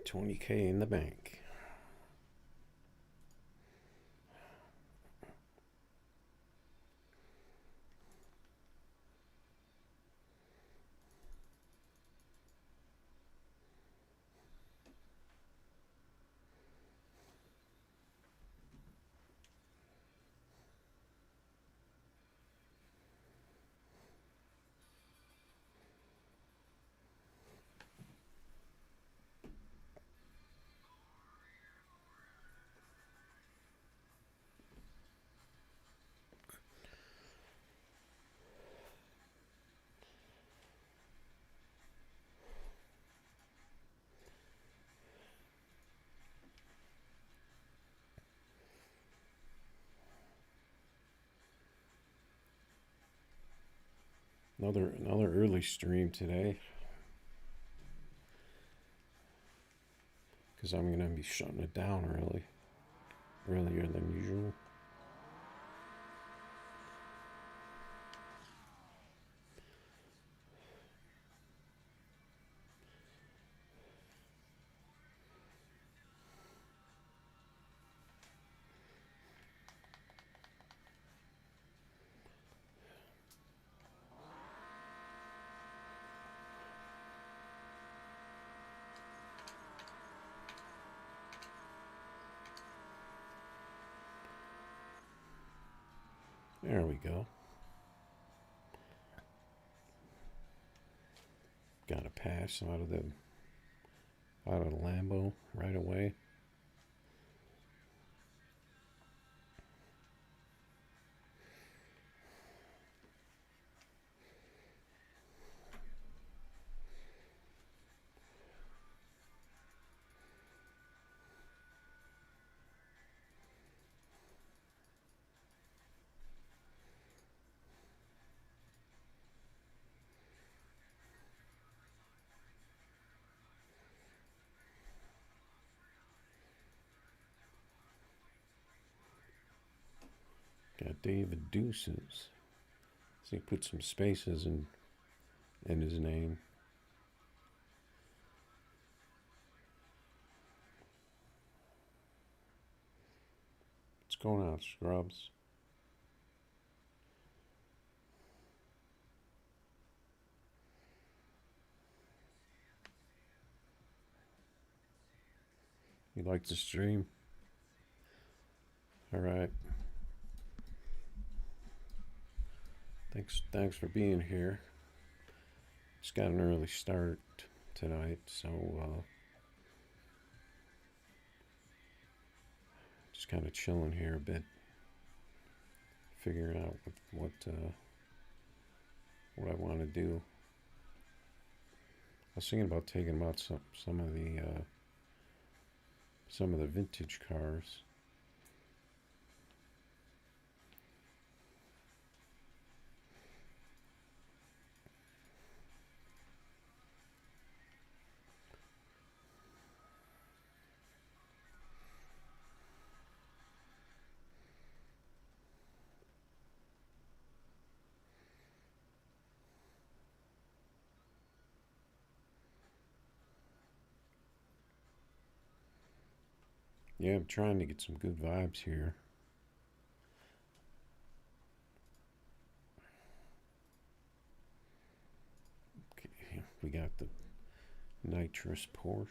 20K in the bank. Another early stream today, because I'm gonna be shutting it down earlier than usual. There we go. Got a pass out of the Lambo right away. Got David Deuces. So he put some spaces in his name. What's going on, scrubs? You like the stream? All right. Thanks for being here. Just got an early start tonight, so just kind of chilling here a bit, figuring out what I want to do. I was thinking about taking out some of the vintage cars. Yeah, I'm trying to get some good vibes here. Okay, we got the nitrous Porsche.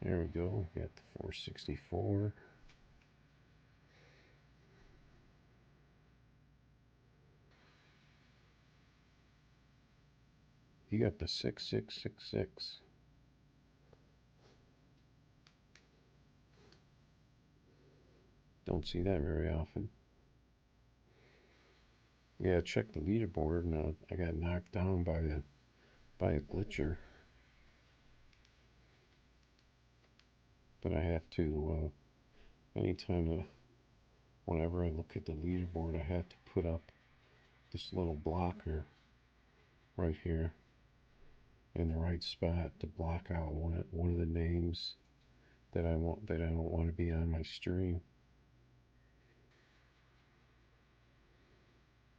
There we go. We got the 464. You got the 6666. Don't see that very often. Yeah, check the leaderboard, and I got knocked down by by a glitcher, but I have to, anytime, whenever I look at the leaderboard, I have to put up this little blocker right here in the right spot to block out one of the names that I don't want to be on my stream.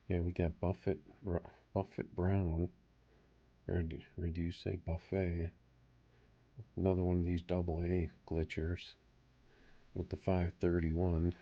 Yeah, we got Buffett Brown, or do you say Buffet? Another one of these double A glitchers with the 531.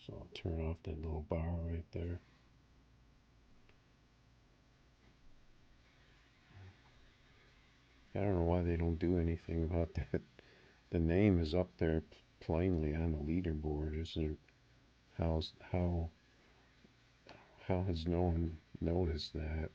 So I'll turn off that little bar right there. I don't know why they don't do anything about that. The name is up there plainly on the leaderboard. Isn't how's how has no one noticed that?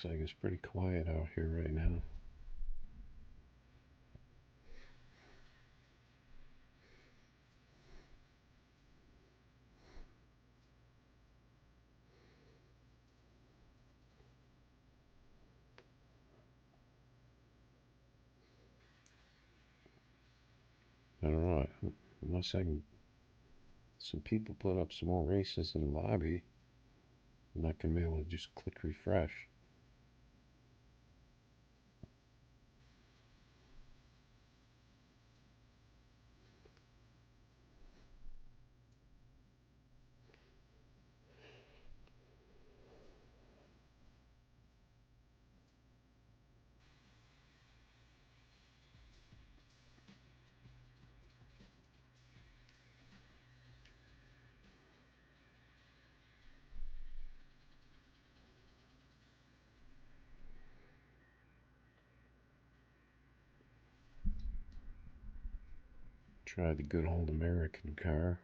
Looks like it's pretty quiet out here right now. I don't know. Unless I can, some people put up some more races in the lobby, I'm not gonna be able to just click refresh. Try the good old American car.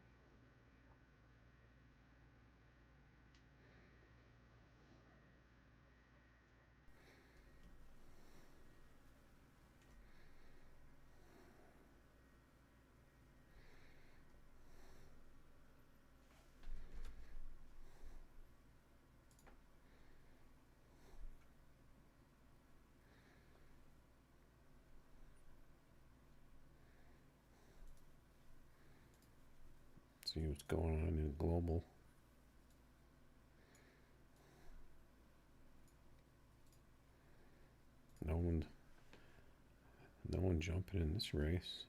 See what's going on in global. No one jumping in this race.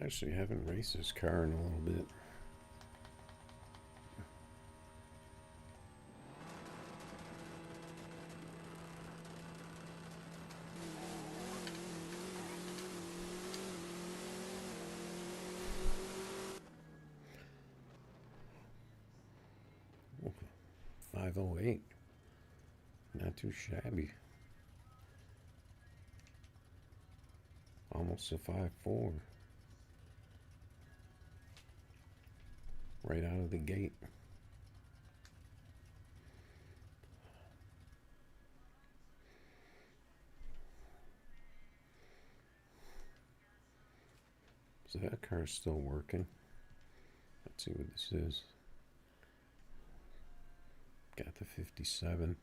I actually haven't raced this car in a little bit. Oh, 508. Not too shabby. Almost a 5.4. Right out of the gate. So that car's still working. Let's see what this is. Got the 57.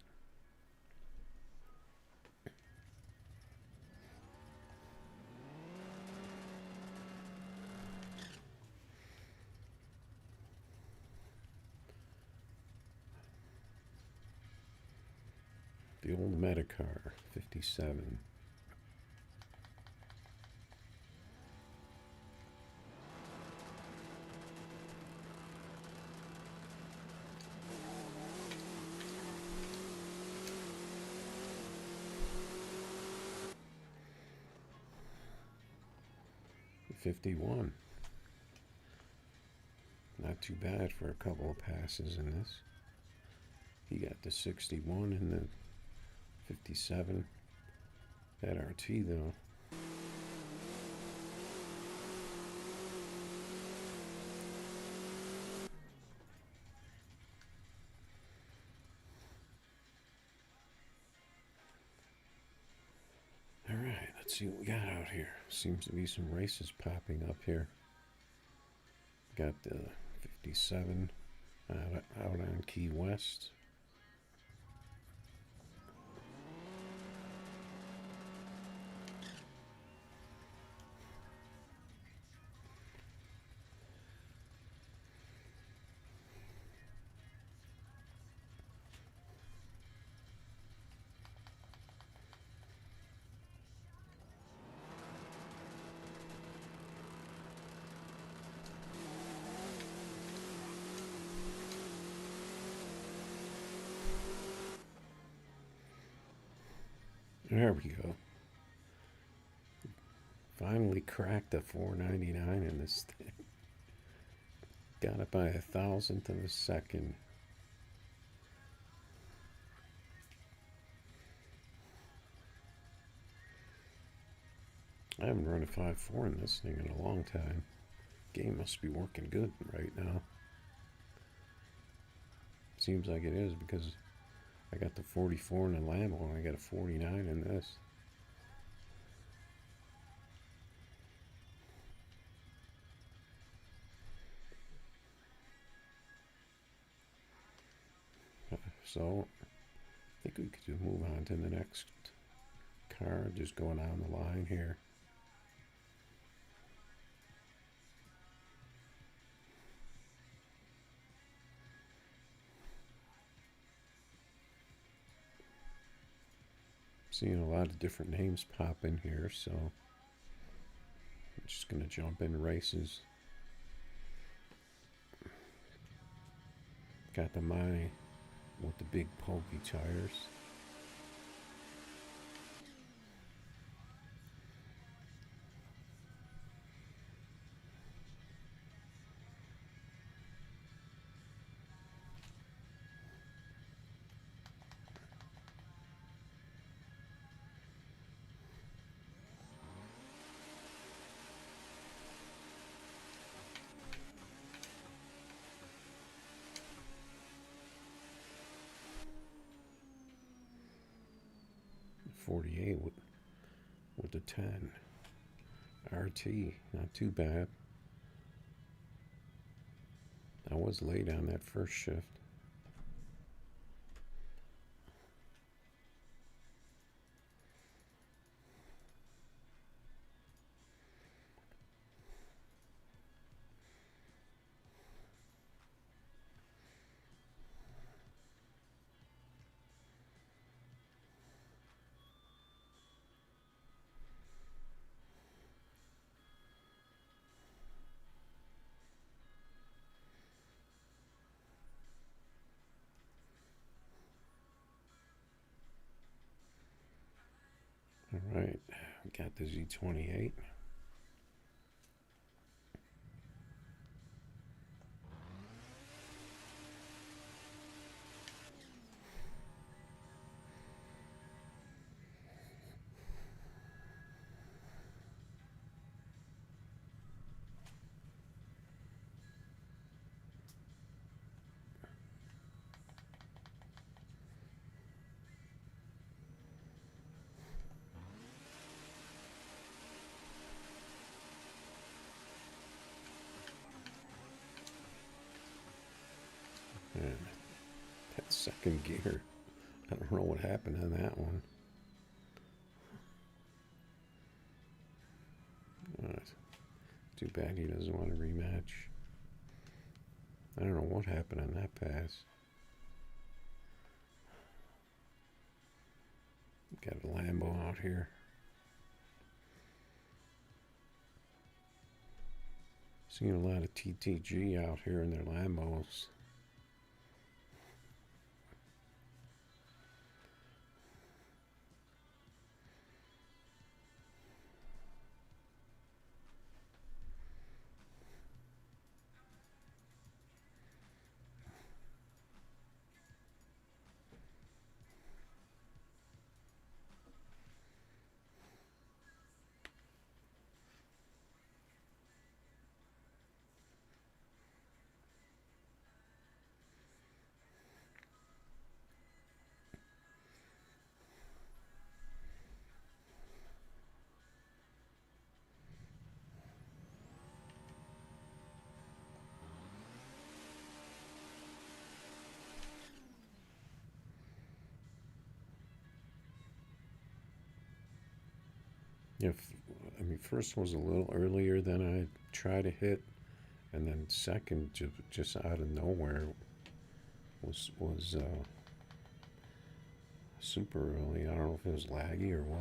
The old Metacar, 57. $51. Not too bad for a couple of passes in this. He got the 61 and the 57. That RT though. Alright, let's see what we got out here. Seems to be some races popping up here. Got the 57 out on Key West. There we go. Finally cracked a 499 in this thing. Got it by 1,000th of a second. I haven't run a 5.4 in this thing in a long time. Game must be working good right now. Seems like it is because I got the 44 in the Lambo and I got a 49 in this. So I think we could just move on to the next car, just going down the line here. Seeing a lot of different names pop in here, so I'm just gonna jump in races. Got the Mini with the big pokey tires. .48 with the 10 RT, not too bad. I was late on that first shift. All right, we got the Z28. And that second gear, I don't know what happened on that one. Too bad he doesn't want to rematch. I don't know what happened on that pass. Got a Lambo out here. Seeing a lot of TTG out here in their Lambos. If I mean, first was a little earlier than I try to hit, and then second, just out of nowhere, was super early. I don't know if it was laggy or what.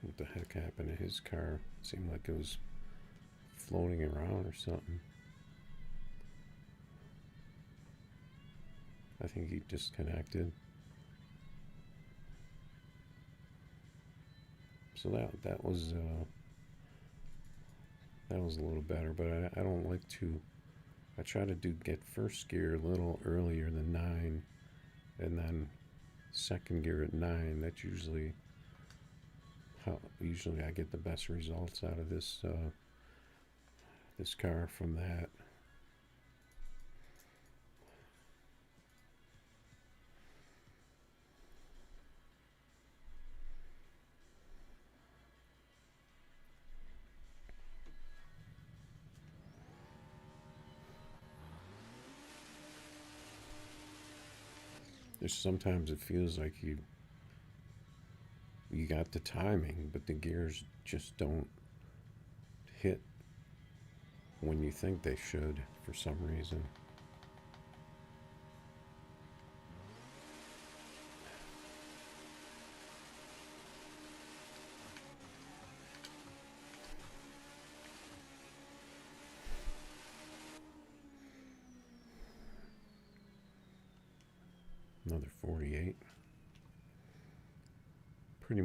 What the heck happened to his car? It seemed like it was floating around or something. I think he disconnected. So that was a little better, but I don't like to. I try to get first gear a little earlier than 9, and then second gear at 9. That's usually how I get the best results out of this this car from that. There's sometimes it feels like you got the timing, but the gears just don't hit when you think they should for some reason. Another 48. Pretty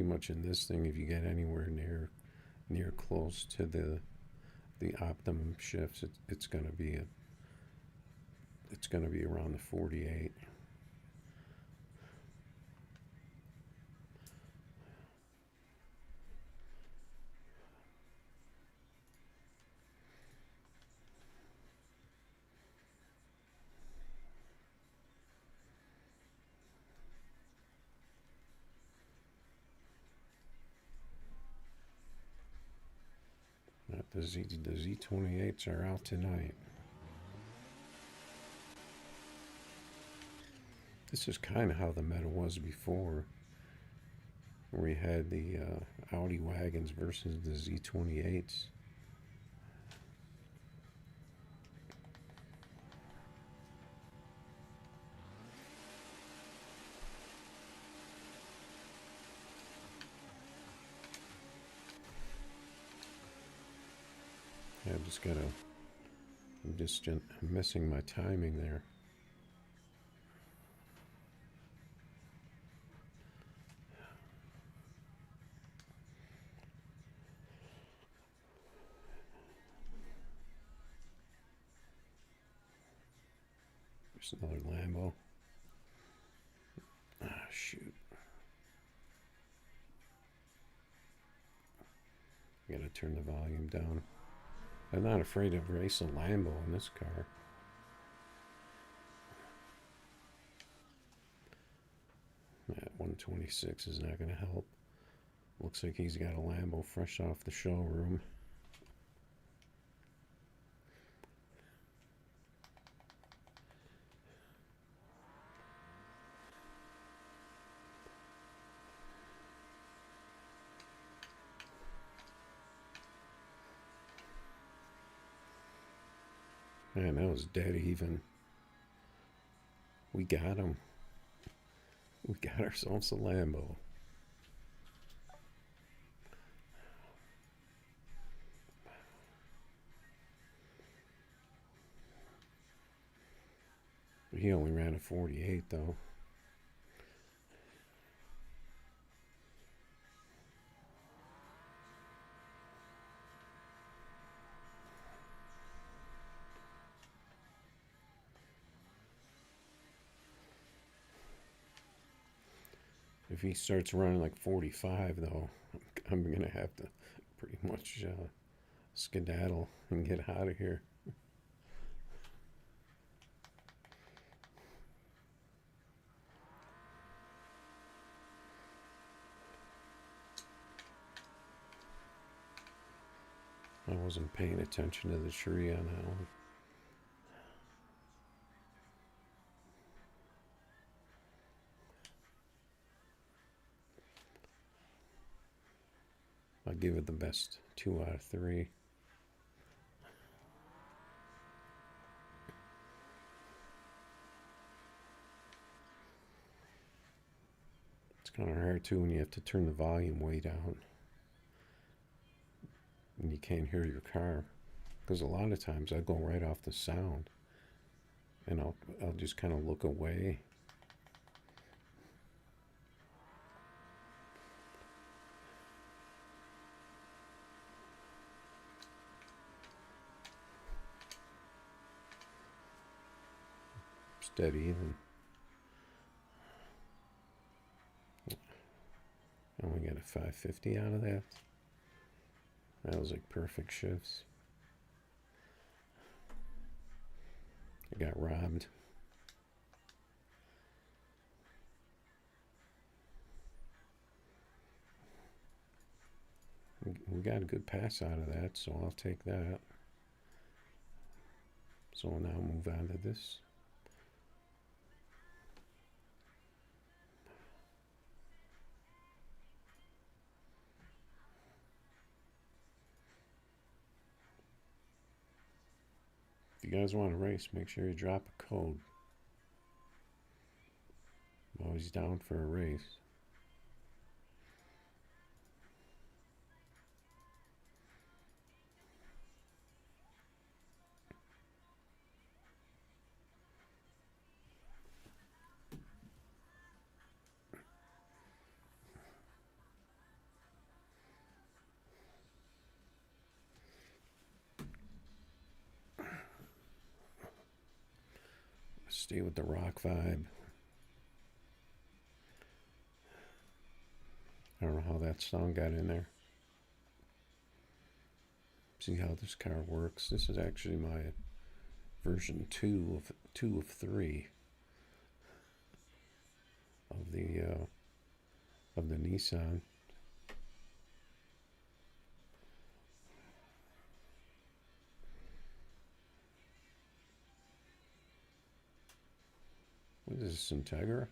much in this thing, if you get anywhere near close to the optimum shifts, it's gonna be around the 48. The Z28s are out tonight. This is kind of how the meta was before, where we had the Audi wagons versus the Z28s. I'm just missing my timing there. There's another Lambo. Ah, shoot. I gotta turn the volume down. I'm not afraid to race a Lambo in this car. That 126 is not going to help. Looks like he's got a Lambo fresh off the showroom. Man, that was dead even. We got him. We got ourselves a Lambo. He only ran a 48 though. If he starts running like 45 though, I'm gonna have to pretty much skedaddle and get out of here. I wasn't paying attention to the tree on that one. I'll give it the best 2 out of 3. It's kind of hard too when you have to turn the volume way down and you can't hear your car. Because a lot of times I go right off the sound and I'll just kind of look away. Steady and I only got a 550 out of that. That was like perfect shifts. I got robbed. We got a good pass out of that, so I'll take that. So we'll now move on to this. If you guys want to race, make sure you drop a code. I'm always down for a race. Stay with the rock vibe. I don't know how that song got in there. See how this car works. This is actually my version 2 of 3 of the Nissan. What is this, Integra?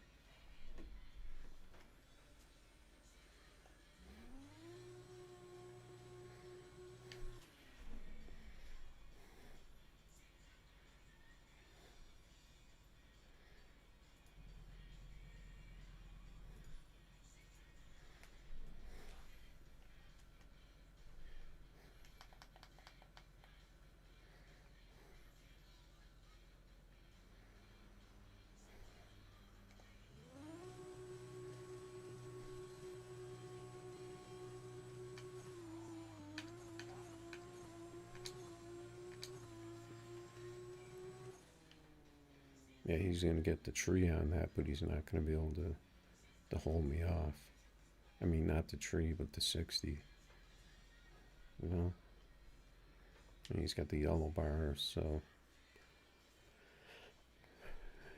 Yeah, he's going to get the tree on that, but he's not going to be able to hold me off. I mean, not the tree, but the 60. You know? And he's got the yellow bars, so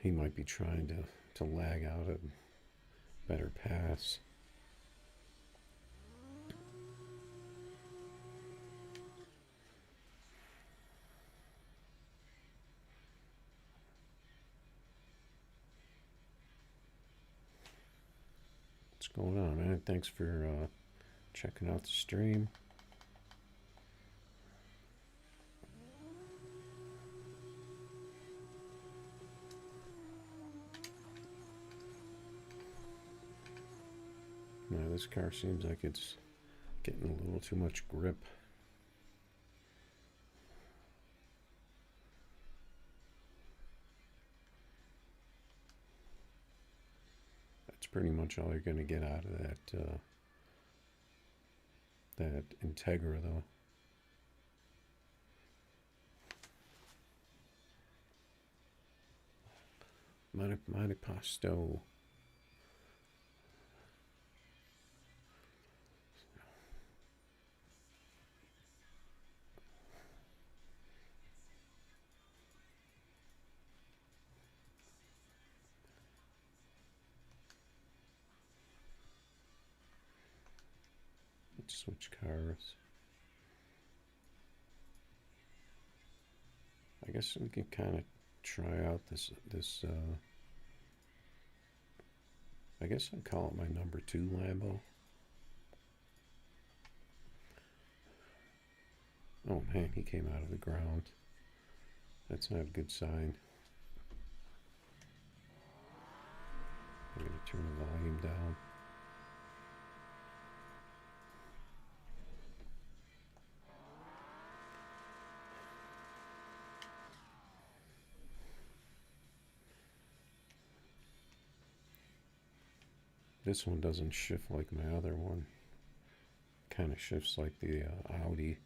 he might be trying to lag out a better pass. What's going on, man? Thanks for checking out the stream. this car seems like it's getting a little too much grip. That's pretty much all you're going to get out of that Integra, though. Mighty Pasto. Let's switch cars. I guess we can kind of try out this I guess I'd call it my number 2 Lambo. Oh man, he came out of the ground. That's not a good sign. I'm going to turn the volume down. This one doesn't shift like my other one. Kind of shifts like the Audi.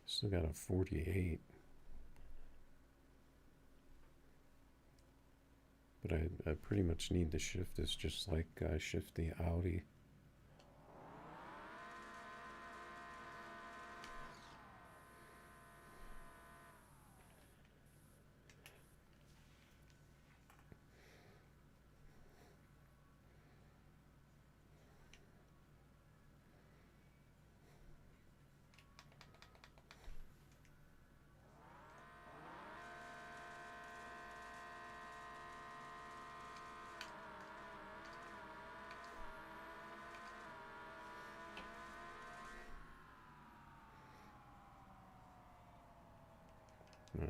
Still got a 48. But I pretty much need to shift this just like I shift the Audi.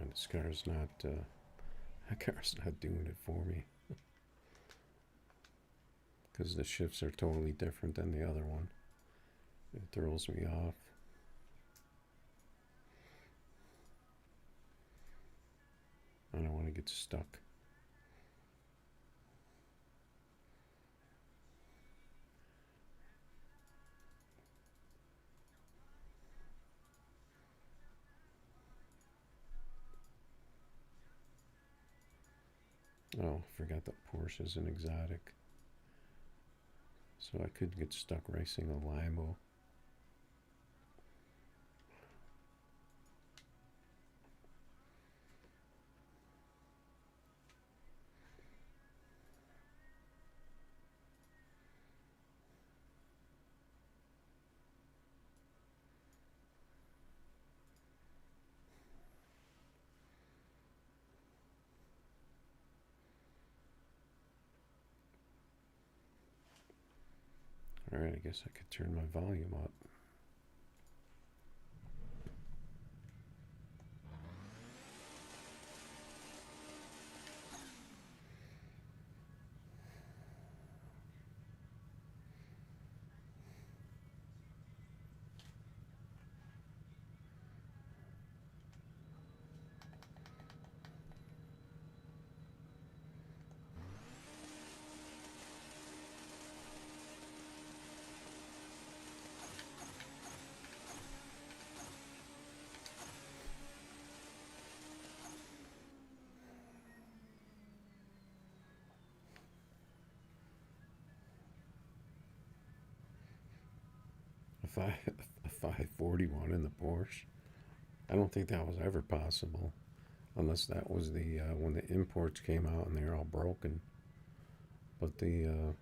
This car's not, that car's not doing it for me. Because the shifts are totally different than the other one. It throws me off. I don't want to get stuck. Oh, I forgot that Porsche is an exotic. So I could get stuck racing a Lambo. Alright, I guess I could turn my volume up. A 541 in the Porsche. I don't think that was ever possible, unless that was the when the imports came out and they're all broken. But the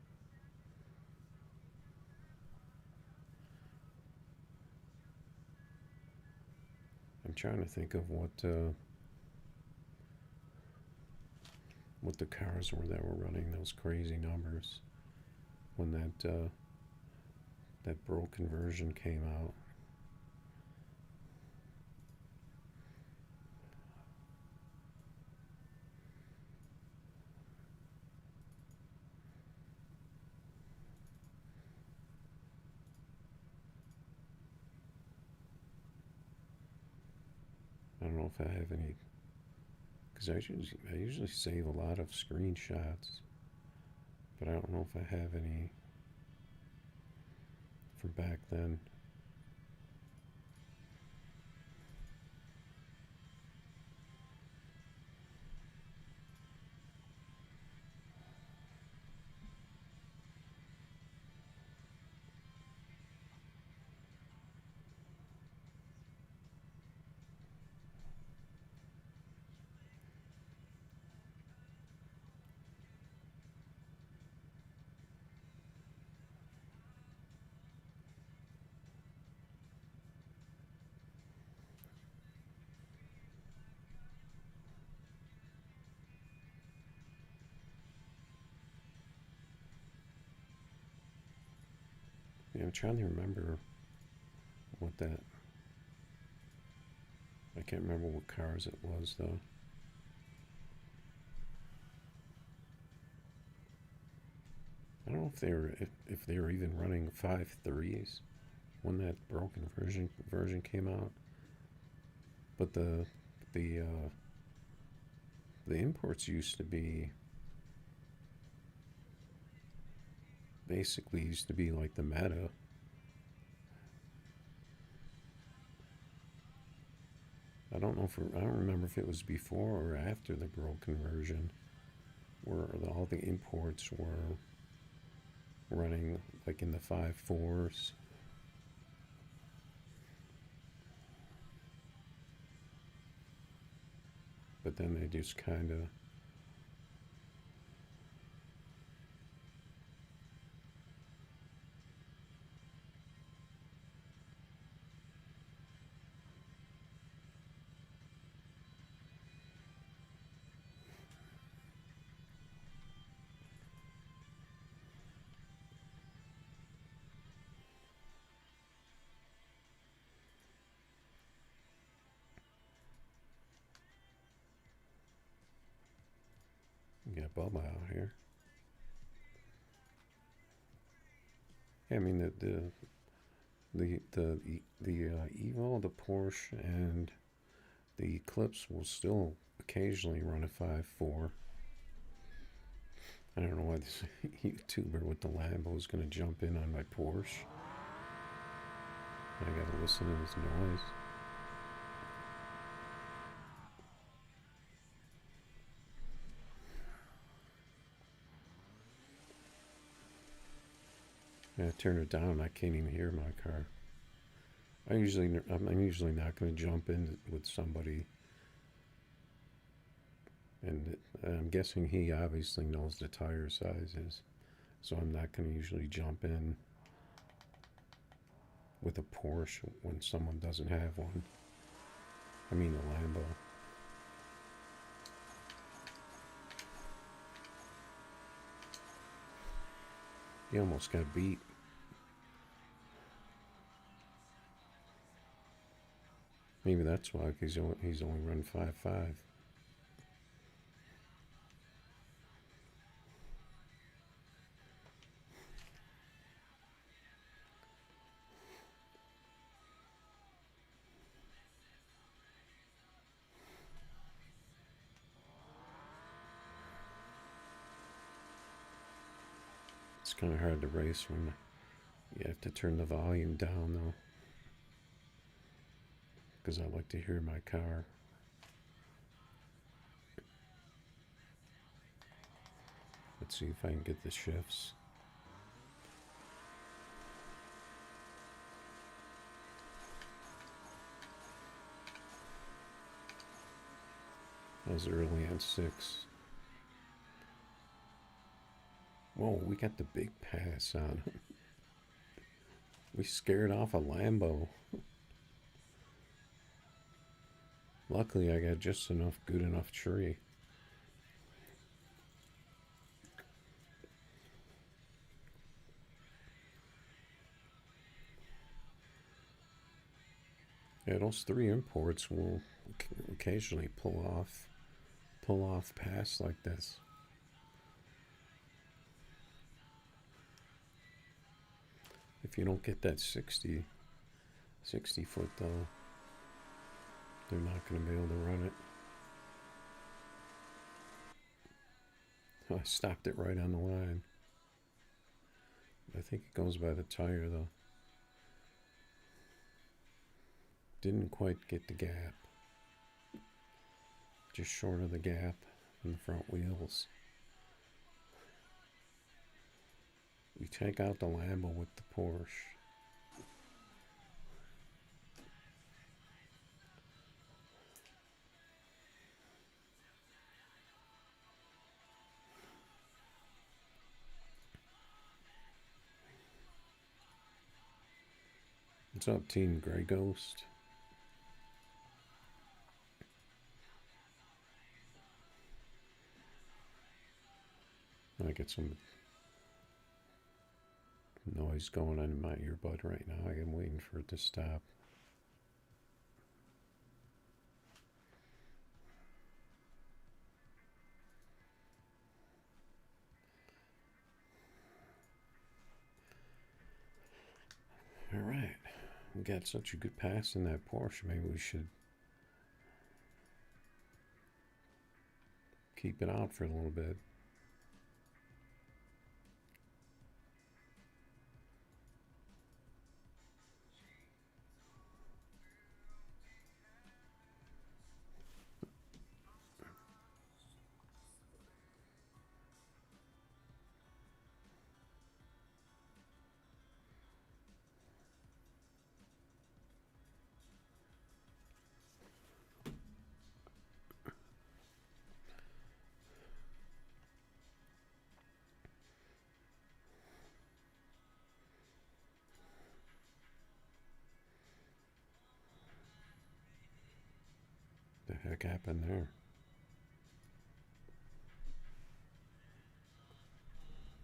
I'm trying to think of what what the cars were that were running those crazy numbers when that broken version came out. I don't know if I have any, because I usually save a lot of screenshots, but I don't know if I have any from back then. Yeah, I'm trying to remember what that. I can't remember what cars it was though. I don't know if they were even running 5.3s when that broken version came out. But the the imports used to be basically used to be like the meta. I don't know if I don't remember if it was before or after the broken version, where all the imports were running like in the 5.4s. But then they just kind of. Got Bubba out here. Yeah, I mean the Evo, the Porsche, and the Eclipse will still occasionally run a 5.4. I don't know why this YouTuber with the Lambo is going to jump in on my Porsche. I got to listen to this noise. I turn it down. I can't even hear my car. I'm usually not going to jump in with somebody, and I'm guessing he obviously knows the tire sizes, so I'm not going to usually jump in with a Porsche when someone doesn't have one. I mean a Lambo. He almost got beat. Maybe that's why he's only run 5.5. It's kind of hard to race when you have to turn the volume down though, because I like to hear my car. Let's see if I can get the shifts. I was early on 6. Whoa, we got the big pass on him. We scared off a Lambo. Luckily, I got just enough good enough tree. Yeah, those three imports will occasionally pull off pass like this. If you don't get that 60 foot though, they're not going to be able to run it. Oh, I stopped it right on the line. I think it goes by the tire though. Didn't quite get the gap. Just short of the gap in the front wheels. We take out the Lambo with the Porsche. What's up, Team Grey Ghost? I get some noise going on in my earbud right now. I am waiting for it to stop. All right, we got such a good pass in that Porsche. Maybe we should keep it out for a little bit. The heck happened there?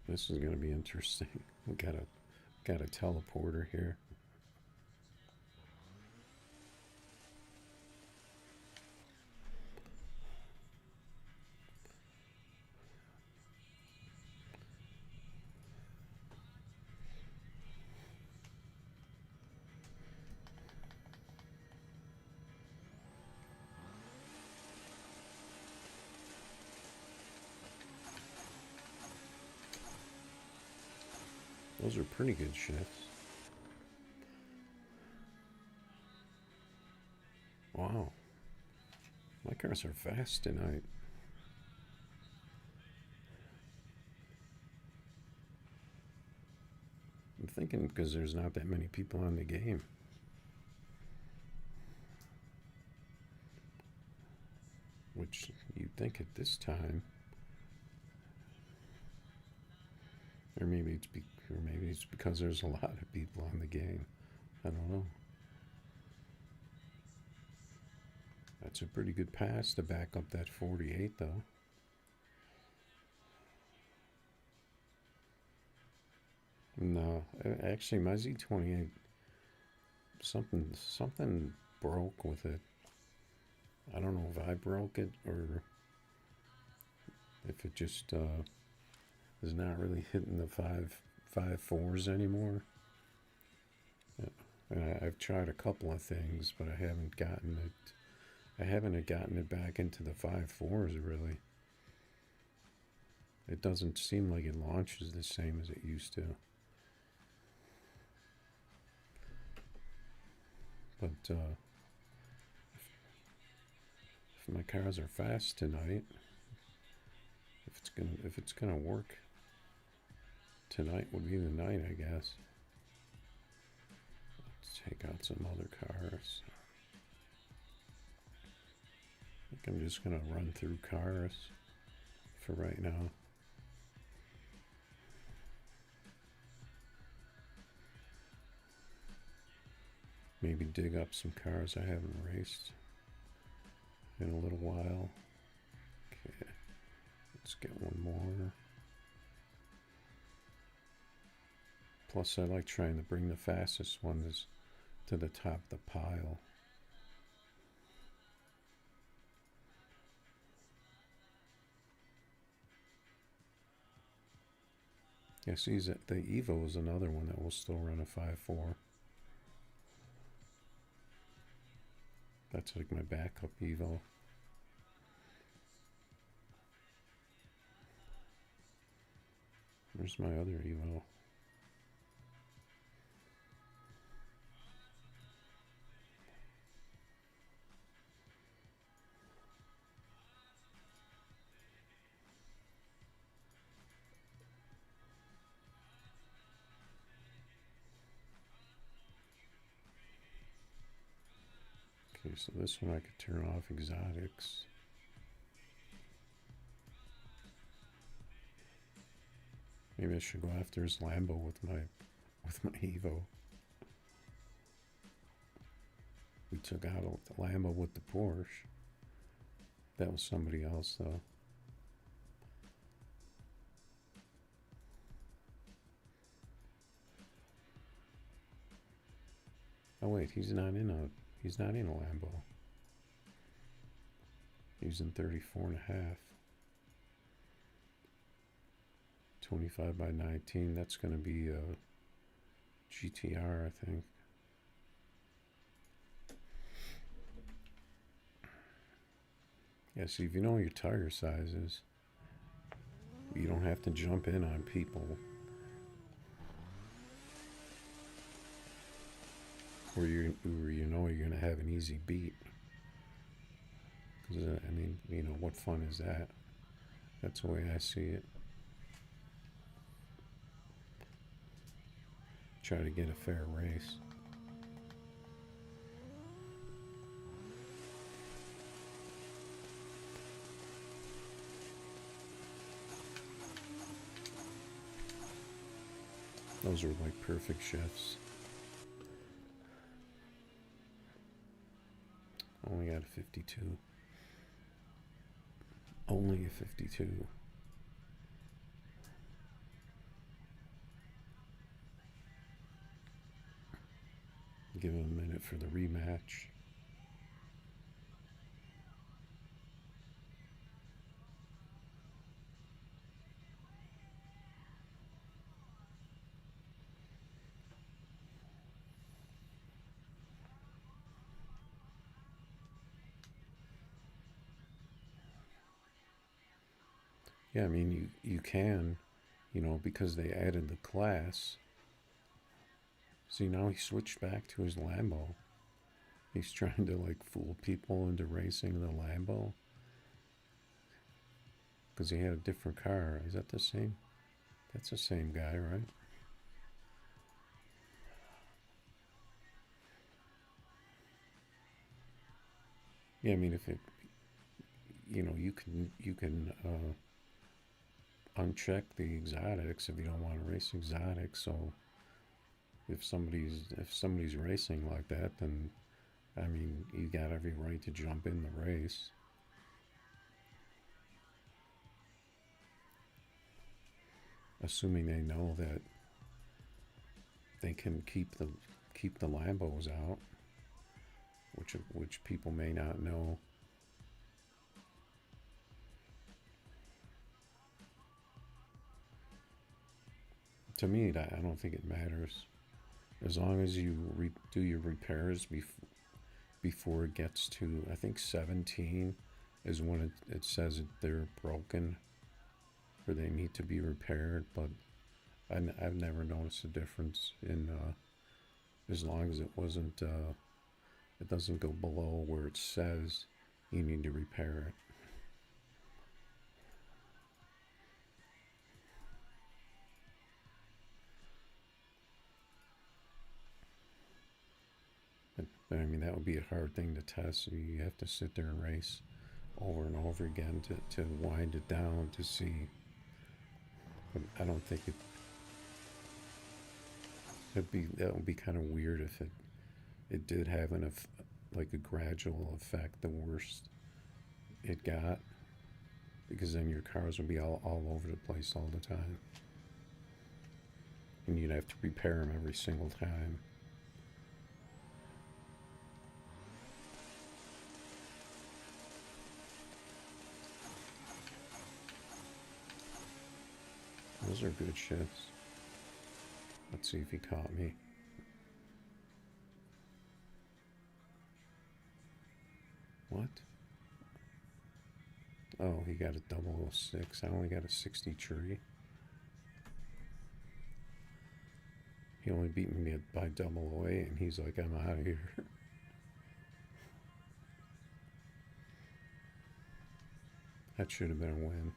This is going to be interesting. We got a teleporter here. Those are pretty good shifts. Wow. My cars are fast tonight. I'm thinking because there's not that many people on the game. Which you'd think at this time. Or maybe it's because there's a lot of people on the game. I don't know. That's a pretty good pass to back up that 48 though. No, actually my Z28, something broke with it. I don't know if I broke it or if it just is not really hitting the 5.4s anymore. And I've tried a couple of things, but I haven't gotten it back into the 5.4s really. It doesn't seem like it launches the same as it used to. But if my cars are fast tonight, if it's gonna work, tonight would be the night, I guess. Let's take out some other cars. I think I'm just gonna run through cars for right now. Maybe dig up some cars I haven't raced in a little while. Okay, let's get one more. Plus I like trying to bring the fastest ones to the top of the pile. Yeah, see, the Evo is another one that will still run a 5.4. That's like my backup Evo. Where's my other Evo? Okay, so this one I could turn off exotics. Maybe I should go after his Lambo with my Evo. We took out the Lambo with the Porsche. That was somebody else though. Oh wait, he's not in a Lambo. He's in 34.5. 25 by 19. That's going to be a GTR, I think. Yeah, see, if you know your tire sizes, you don't have to jump in on people where you know you're going to have an easy beat. Because, I mean, you know, what fun is that? That's the way I see it. Try to get a fair race. Those are like perfect shifts. Only got a 52. Only a 52. Give him a minute for the rematch. Yeah, I mean, you can, you know, because they added the class. See, now he switched back to his Lambo. He's trying to like fool people into racing the Lambo because he had a different car. Is that the same? That's the same guy, right? Yeah, I mean, if it, you know, you can uncheck the exotics if you don't want to race exotics. So if somebody's racing like that, then I mean, you got every right to jump in the race. Assuming they know that they can keep the Lambos out, which people may not know. To me, I don't think it matters as long as you do your repairs before it gets to, I think 17 is when it says that they're broken or they need to be repaired. But I've never noticed a difference in as long as it doesn't go below where it says you need to repair it. But I mean, that would be a hard thing to test. You have to sit there and race over and over again to wind it down to see. But I don't think that would be kind of weird if it did have like a gradual effect the worse it got, because then your cars would be all over the place all the time and you'd have to repair them every single time. Those are good shifts. Let's see if he caught me. What? Oh, he got a 006. I only got a 60 tree. He only beat me by 008, and he's like, I'm out of here. That should have been a win.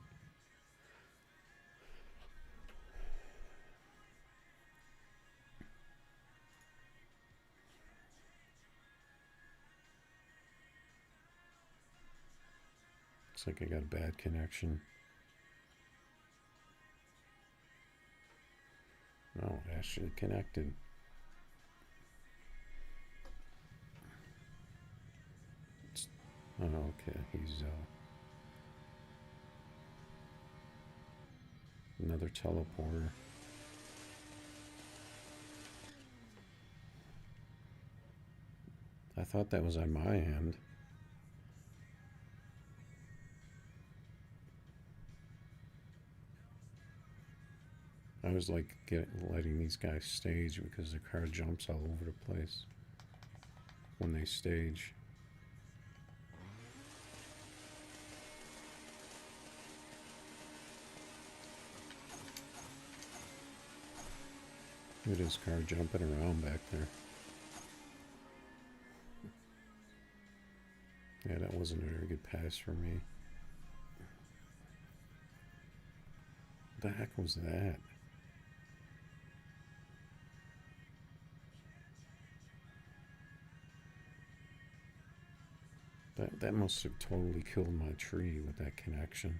Looks like I got a bad connection. No, it actually connected. Oh, okay. He's another teleporter. I thought that was on my end. I was like letting these guys stage because the car jumps all over the place when they stage. Look at his car jumping around back there. Yeah, that wasn't a very good pass for me. What the heck was that? That must have totally killed my tree with that connection.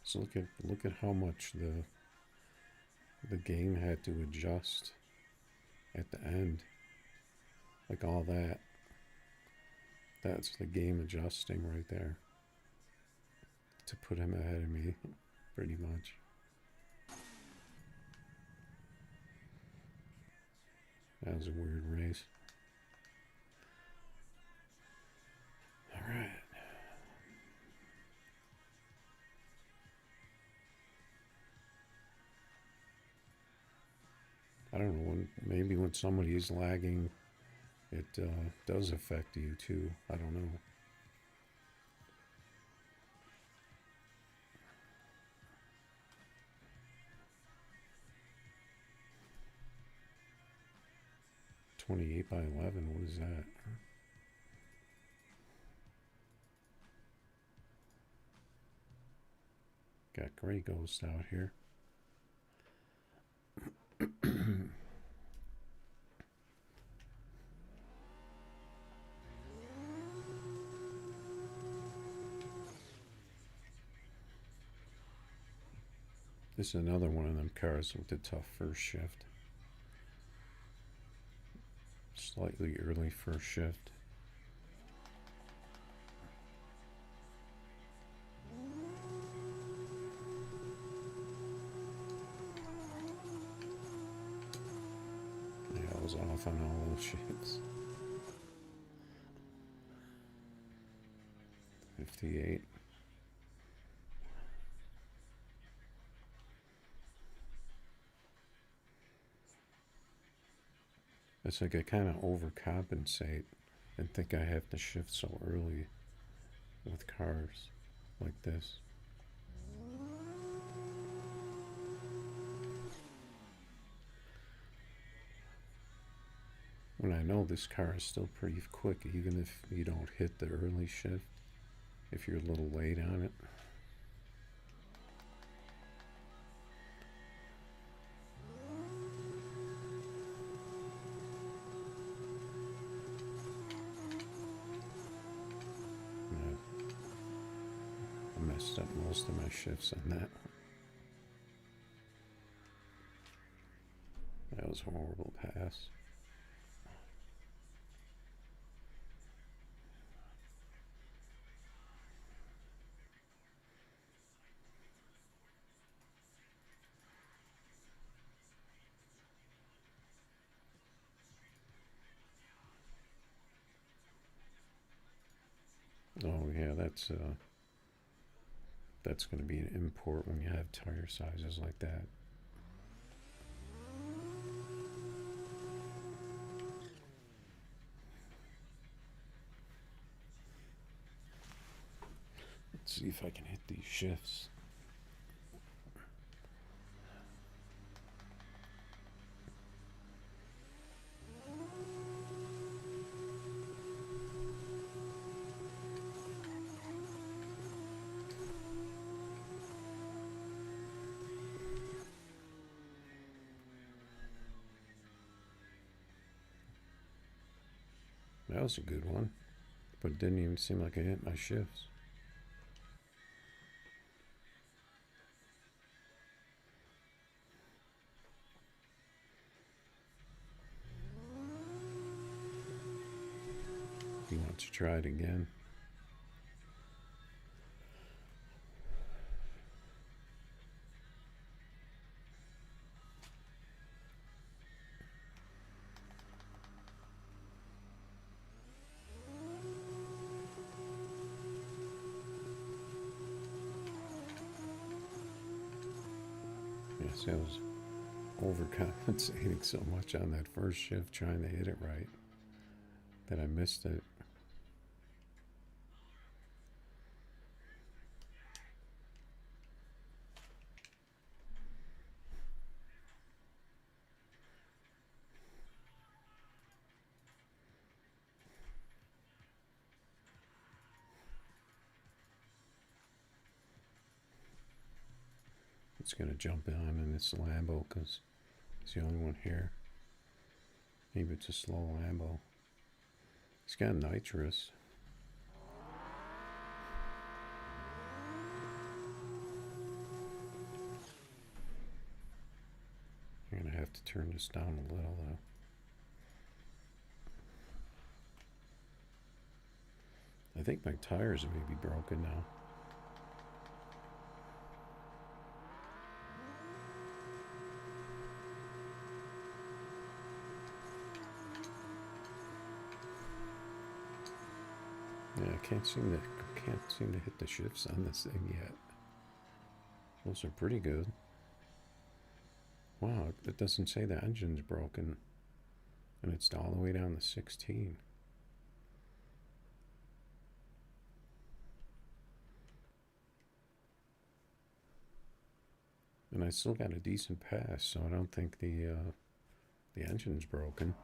So look at how much the game had to adjust at the end. Like all that. That's the game adjusting right there. To put him ahead of me, pretty much. That was a weird race. Alright. I don't know, maybe when somebody is lagging, it does affect you too. I don't know. $28 by $11. What is that? Got Gray Ghost out here. This is another one of them cars with the tough first shift. Slightly early first shift. Yeah, I was off on all those shits. 58. It's like I kind of overcompensate and think I have to shift so early with cars like this. When I know this car is still pretty quick, even if you don't hit the early shift, if you're a little late on it. I messed up most of my shifts on that. That was a horrible pass. Oh yeah, that's going to be an import when you have tire sizes like that. Let's see if I can hit these shifts. That was a good one, but it didn't even seem like I hit my shifts. You want to try it again? Yes, I was overcompensating so much on that first shift trying to hit it right that I missed it. It's going to jump on in this Lambo because it's the only one here. Maybe it's a slow Lambo. It's got nitrous. You're going to have to turn this down a little though. I think my tires may be broken now. Yeah, I can't seem to hit the shifts on this thing yet. Those are pretty good. Wow, it doesn't say the engine's broken, and it's all the way down to 16. And I still got a decent pass, so I don't think the engine's broken.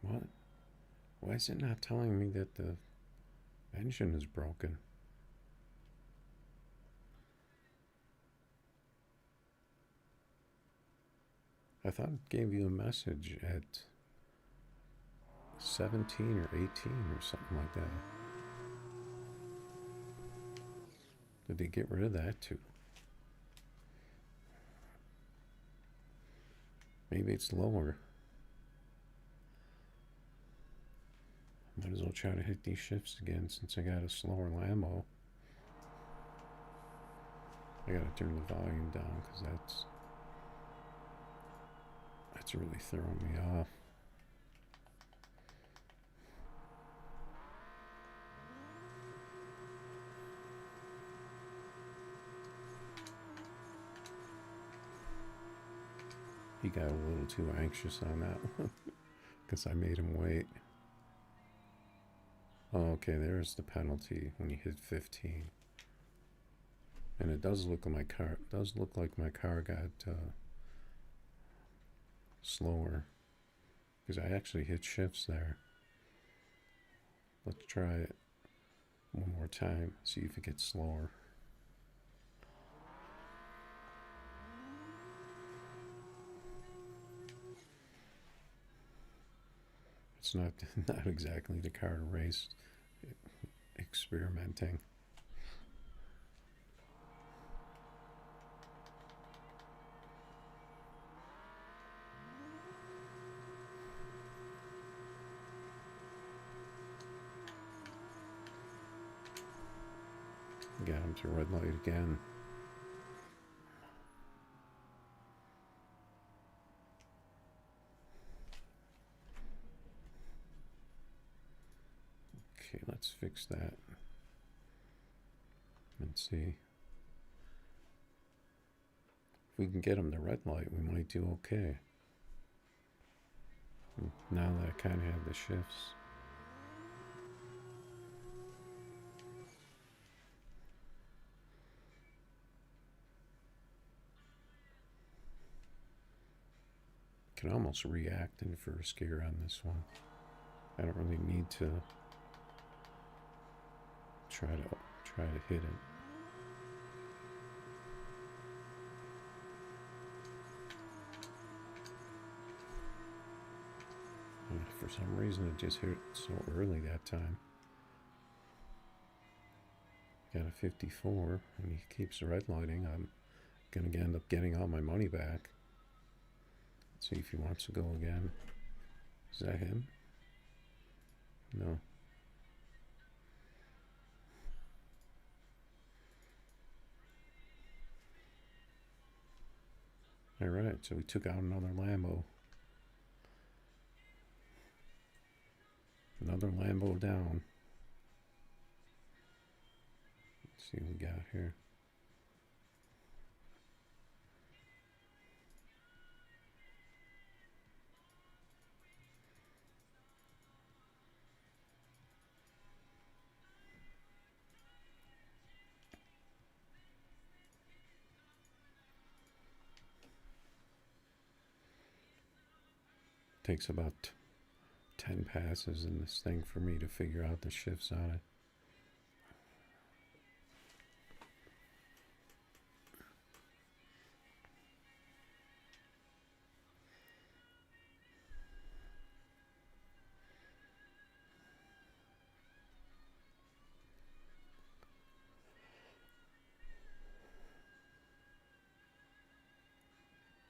What? Why is it not telling me that the engine is broken? I thought it gave you a message at 17 or 18 or something like that. Did they get rid of that too? Maybe it's lower. Might as well try to hit these shifts again since I got a slower Lambo. I gotta turn the volume down because that's really throwing me off. He got a little too anxious on that one because I made him wait. Oh, okay, there's the penalty when you hit 15. And it does look like my car got slower because I actually hit shifts there. Let's try it one more time, see if it gets slower. it's not not exactly the car to race. Experimenting. Got him to red light again. Okay, let's fix that and see. If we can get him to red light, we might do okay. Now that I kind of have the shifts. Can almost react in first gear on this one. I don't really need to try to hit it. And for some reason it just hit so early that time. Got a 54 and he keeps red lighting. I'm gonna end up getting all my money back. Let's see if he wants to go again. Is that him? No. Alright, so we took out another Lambo. Another Lambo down. Let's see what we got here. Takes about 10 passes in this thing for me to figure out the shifts on it.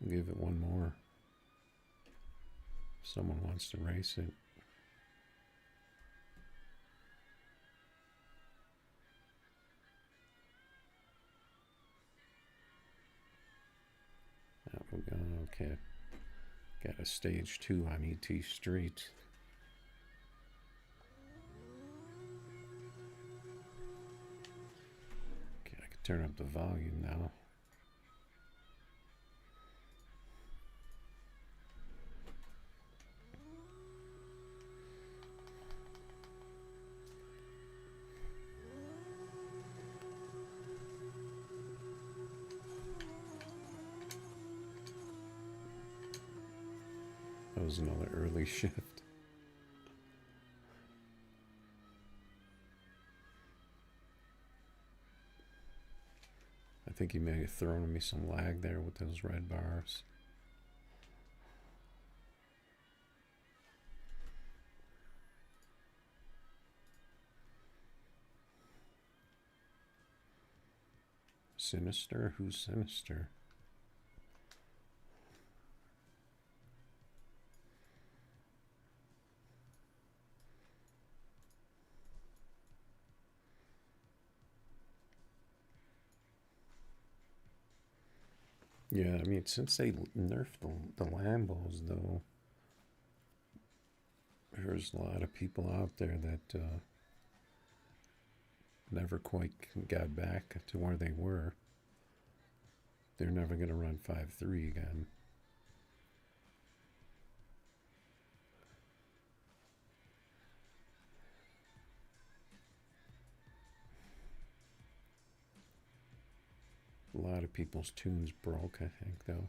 Give it one more. If someone wants to race it. We're going, okay. Got a stage 2 on ET Street. Okay, I can turn up the volume now. That was another early shift. I think he may have thrown me some lag there with those red bars. Sinister? Who's Sinister? Yeah, I mean, since they nerfed the Lambos, though, there's a lot of people out there that never quite got back to where they were. They're never going to run 5.3 again. A lot of people's tunes broke, I think, though.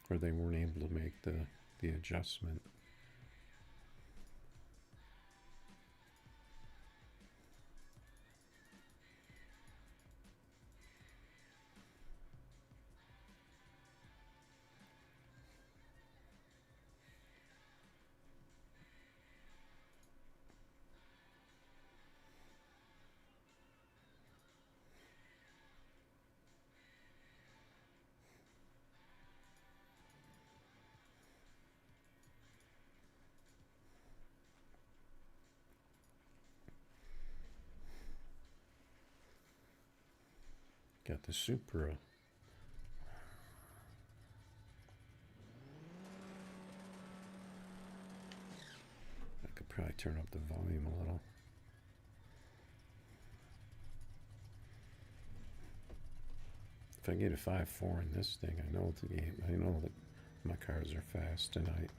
Or they weren't able to make the adjustment. Got the Supra. I could probably turn up the volume a little. If I get a 5.4 in this thing, I know the game. I know that my cars are fast tonight.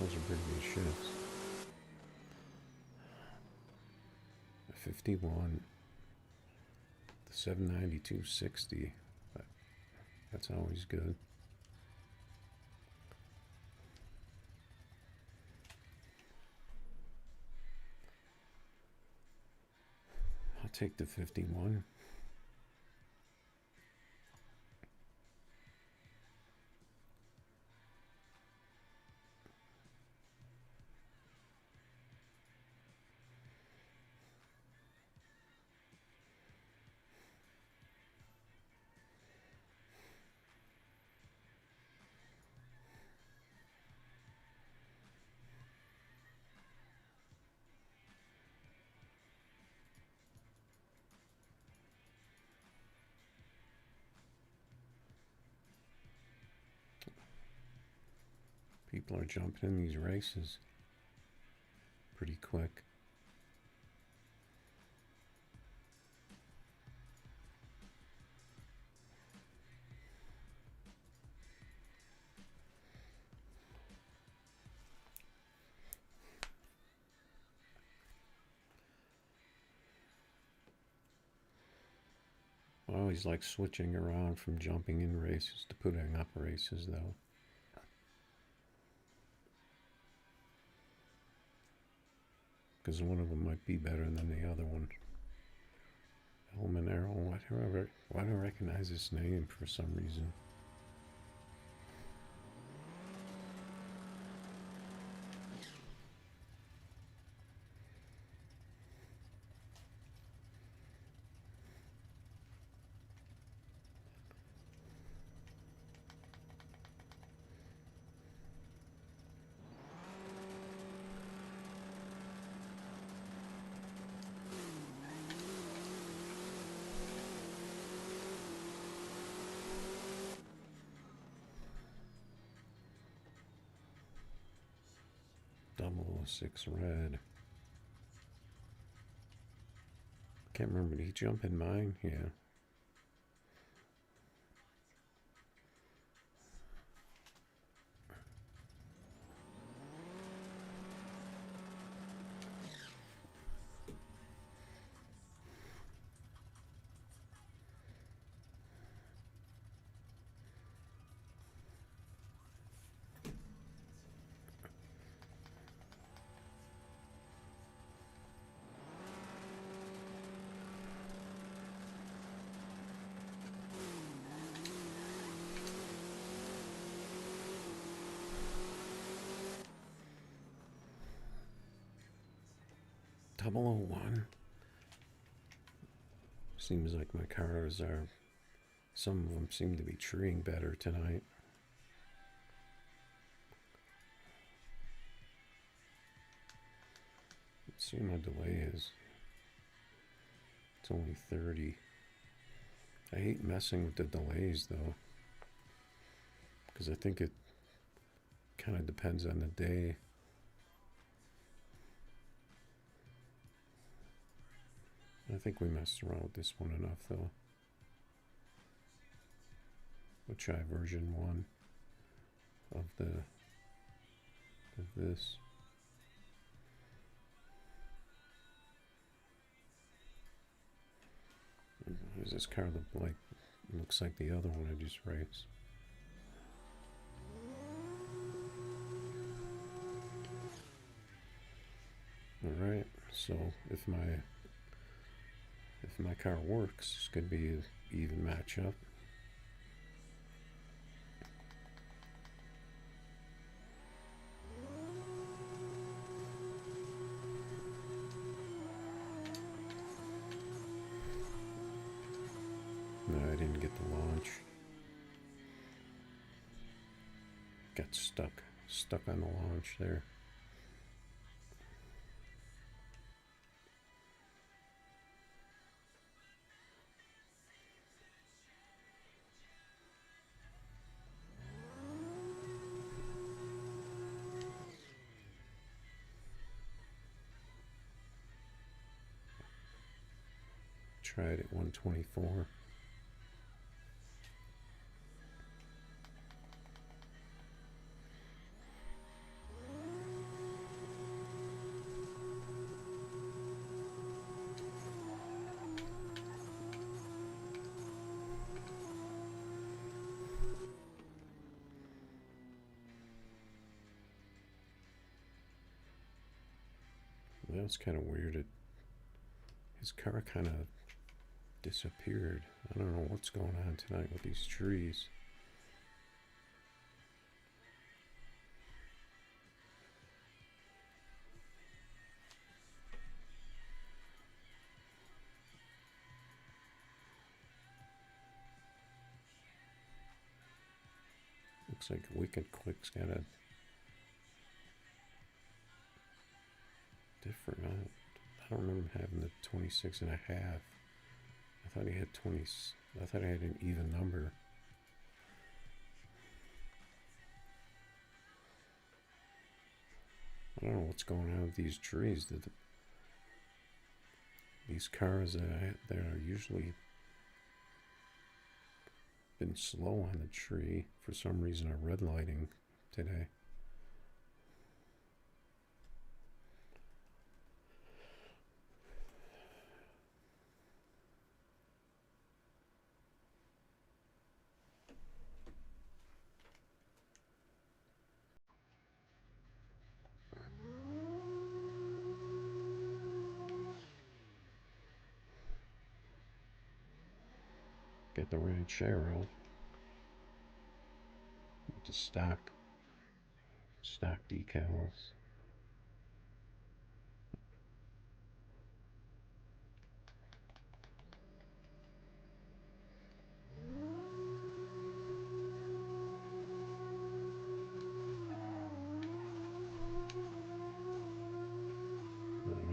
Those are pretty good shifts. 51, the 792.60. That's always good. I'll take the 51. People are jumping in these races pretty quick. I always like switching around from jumping in races to putting up races, though. Because one of them might be better than the other one. Elmanero, why do I recognize this name for some reason? .006 red. Can't remember, did he jump in mine? Yeah. .001. Seems like my cars are, some of them seem to be treeing better tonight. Let's see what my delay is. It's only 30. I hate messing with the delays though, because I think it kind of depends on the day. I think we messed around with this one enough though. We'll try version 1 of this. Is this car like looks like the other one I just raced? All right, so if my car works, it's going to be an even matchup. No, I didn't get the launch. got stuck on the launch there. Tried at 124. That was kind of weird. His car kind of disappeared. I don't know what's going on tonight with these trees. Looks like Wicked Quick's got a different. I don't remember having the 26 and a half. I thought he had 20. I thought I had an even number. I don't know what's going on with these trees. These cars that are usually been slow on the tree for some reason are red lighting today. Get the ranchero with the stock decals.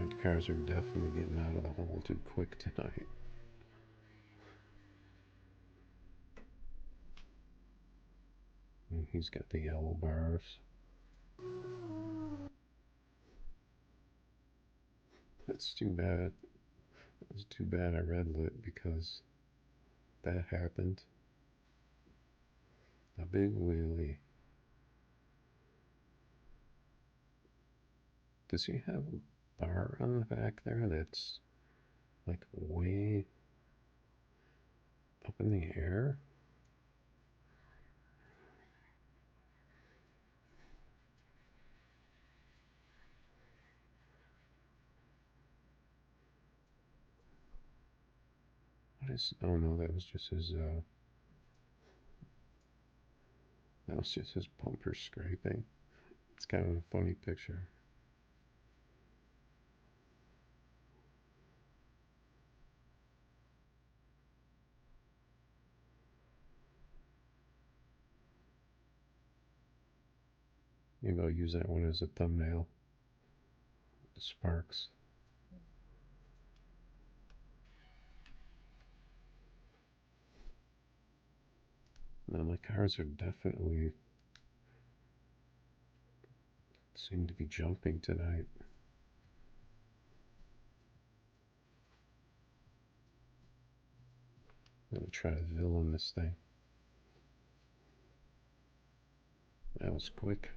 The cars are definitely getting out of the hole too quick tonight. And he's got the yellow bars. That's too bad. It was too bad I red lit because that happened. A big wheelie. Does he have a bar on the back there that's like way up in the air? What is? Oh no, that was just his. That was just his bumper scraping. It's kind of a funny picture. Maybe I'll use that one as a thumbnail. The sparks. Now my cars are definitely seem to be jumping tonight. I'm gonna try to villain this thing. That was quick.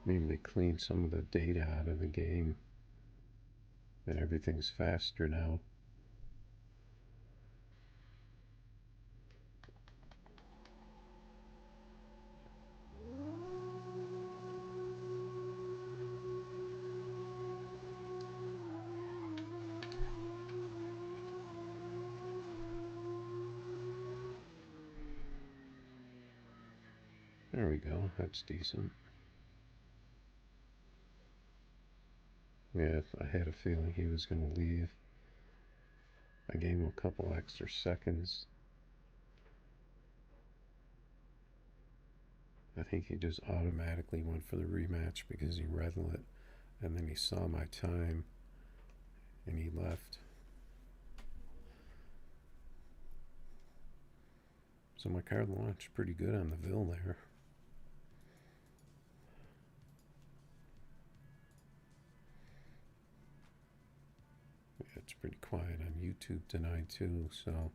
Maybe they cleaned some of the data out of the game and everything's faster now. There we go, that's decent. Yeah, I had a feeling he was going to leave. I gave him a couple extra seconds. I think he just automatically went for the rematch because he red lit, and then he saw my time and he left. So my car launched pretty good on the Ville there. Yeah, it's pretty quiet on YouTube tonight too, so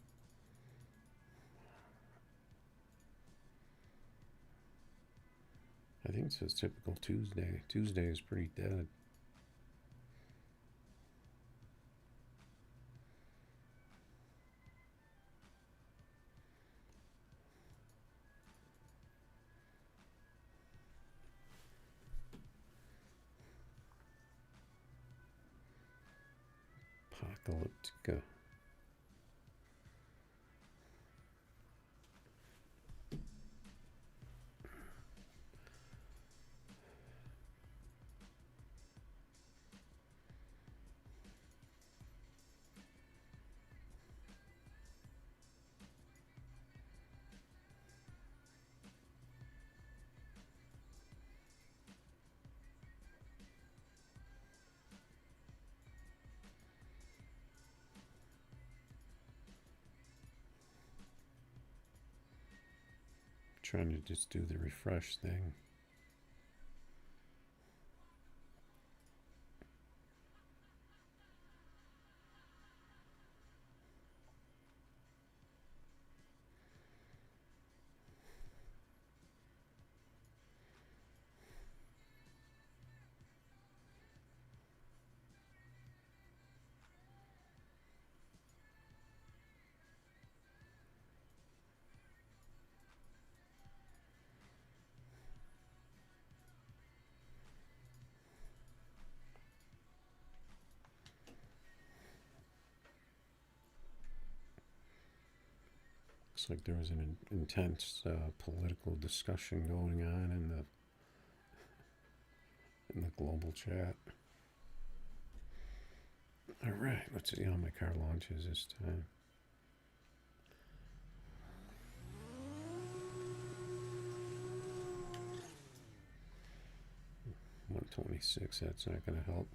I think it's a typical Tuesday. Tuesday is pretty dead. Apocalyptica. Trying to just do the refresh thing. Looks like there was an intense political discussion going on in the global chat. All right, let's see how my car launches this time. 126. That's not going to help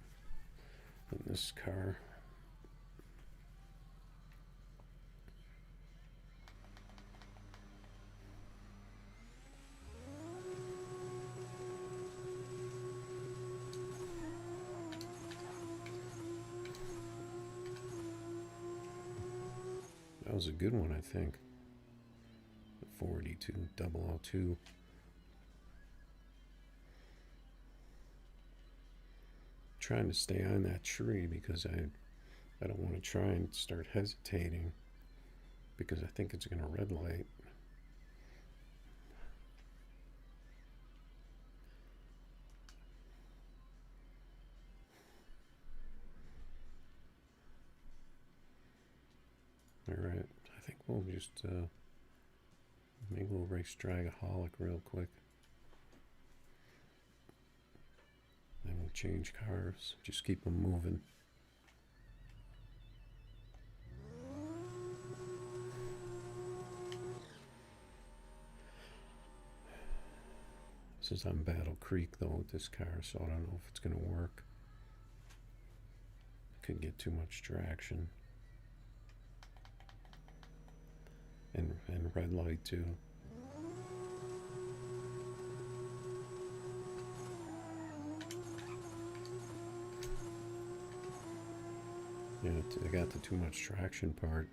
in this car. That was a good one, I think. 42002. Trying to stay on that tree because I don't want to try and start hesitating because I think it's going to red light. All right, I think we'll just maybe we'll race Dragaholic real quick. Then we'll change cars. Just keep them moving. This is on Battle Creek though with this car, so I don't know if it's going to work. Could get too much traction. And red light too. Yeah, I got the too much traction part.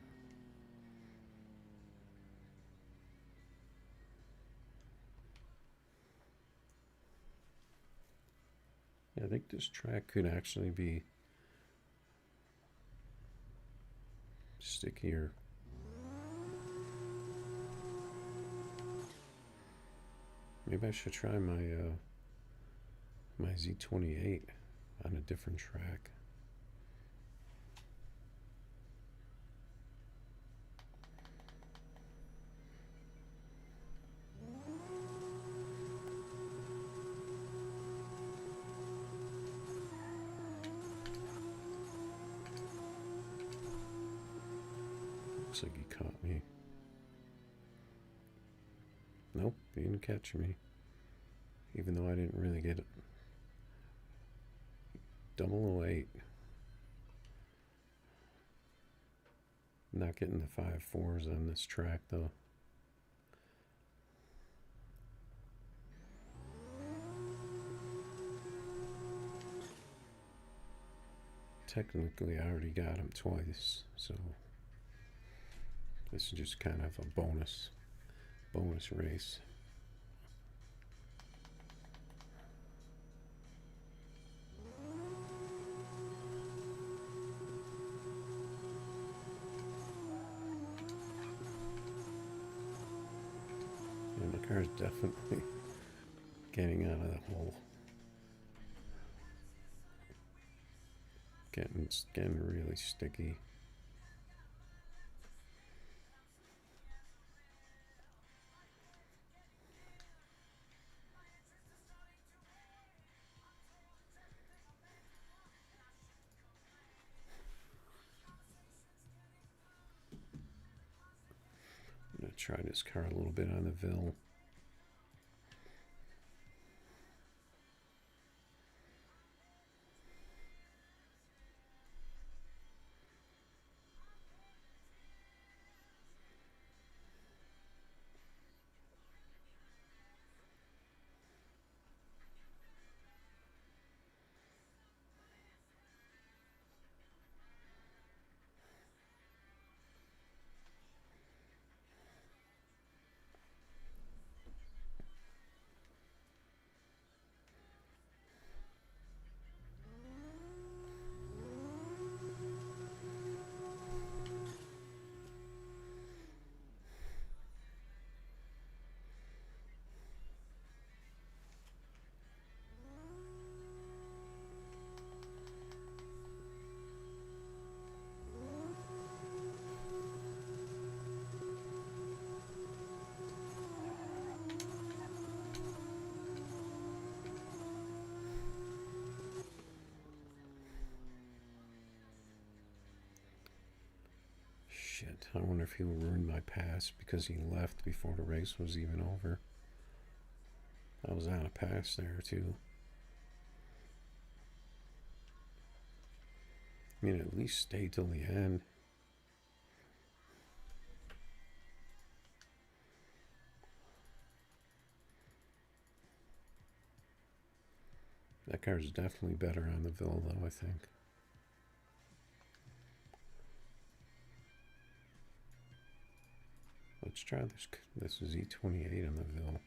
Yeah, I think this track could actually be stickier. Maybe I should try my my Z28 on a different track. Looks like he caught me. Nope, he didn't catch me. Even though I didn't really get 008. Not getting the 5.4s on this track though. Technically, I already got him twice, so this is just kind of a bonus race. And the car is definitely getting out of the hole. Getting really sticky. I'm gonna try this car a little bit on the Ville. Shit, I wonder if he will ruin my pass because he left before the race was even over. I was out of pass there too. I mean, at least stay till the end. That car is definitely better on the Ville though, I think. Let's try this. This is E28 on the Ville.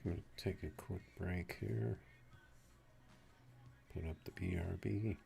I'm going to take a quick break here. Put up the BRB.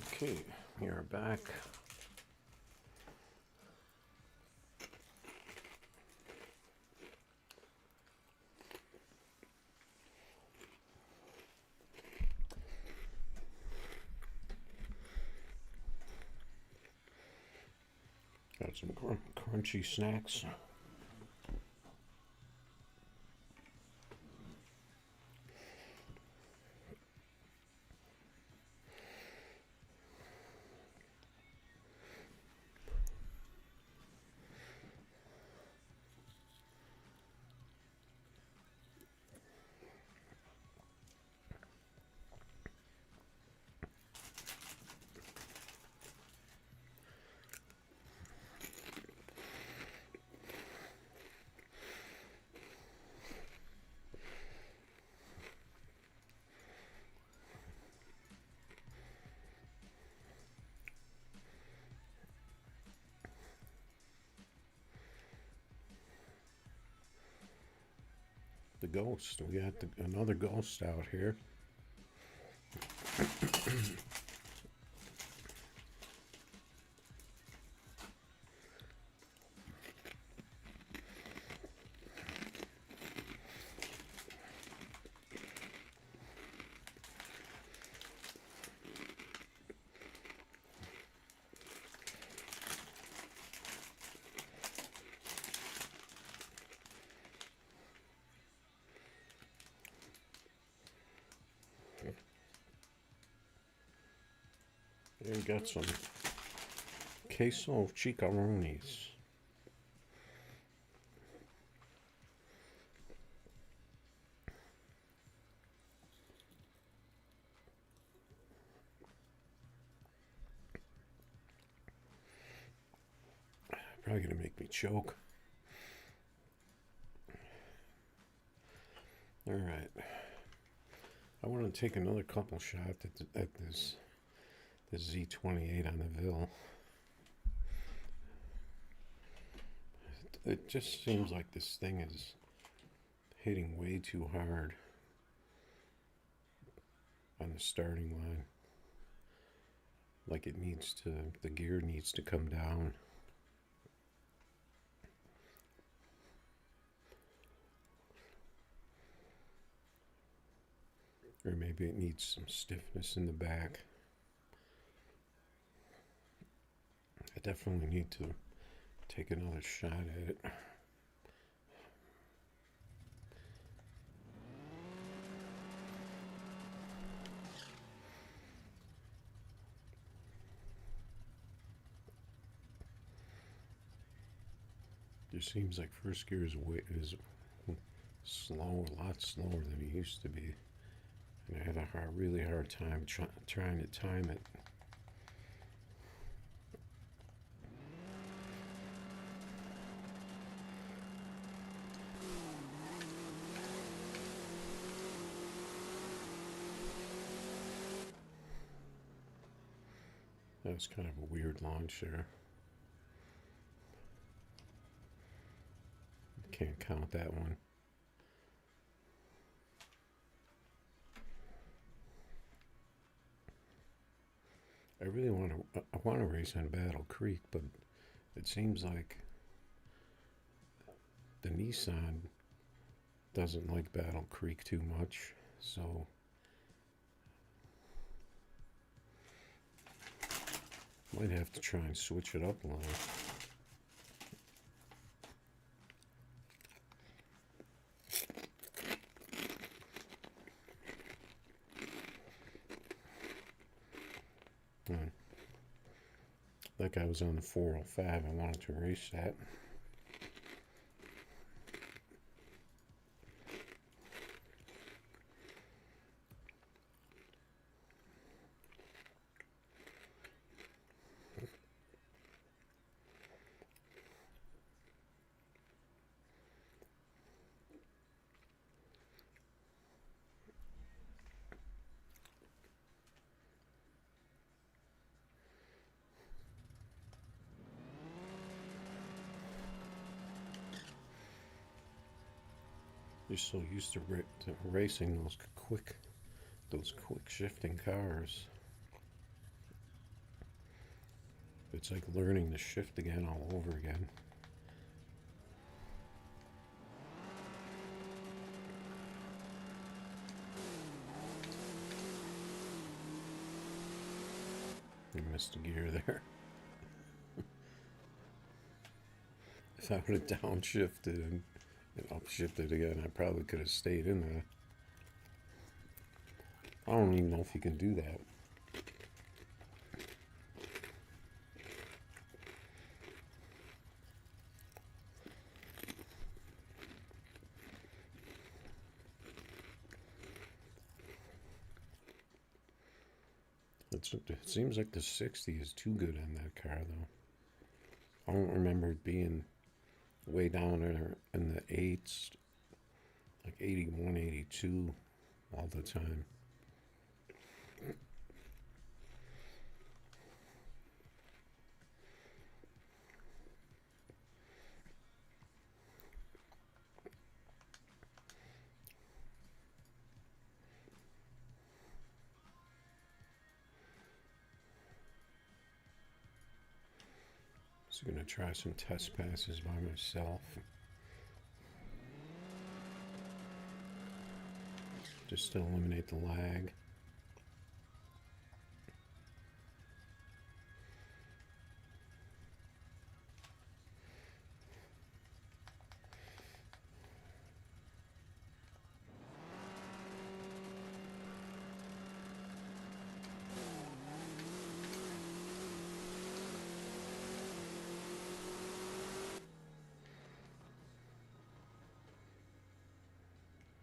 Okay, we are back. Got some crunchy snacks. The ghost. We got another ghost out here. There we got some queso chicharrones. Probably gonna make me choke. All right. I want to take another couple shots at this Z28 on the Ville. It just seems like this thing is hitting way too hard on the starting line. Like it needs to, the gear needs to come down. Or maybe it needs some stiffness in the back. I definitely need to take another shot at it. It seems like first gear is slow, a lot slower than it used to be. And I have a really hard time trying to time it. That was kind of a weird launch there. Can't count that one. I really want to race on Battle Creek, but it seems like the Nissan doesn't like Battle Creek too much, so might have to try and switch it up a little. Like I was on the 405, I wanted to race that. You're so used to racing those quick shifting cars. It's like learning the shift again all over again. I missed a gear there. If I would have downshifted and upshifted again, I probably could have stayed in there. I don't even know if you can do that. It seems like the 60 is too good on that car, though. I don't remember it being way down there in the 8s, like 81, 82 all the time. So I'm going to try some test passes by myself. Just to eliminate the lag.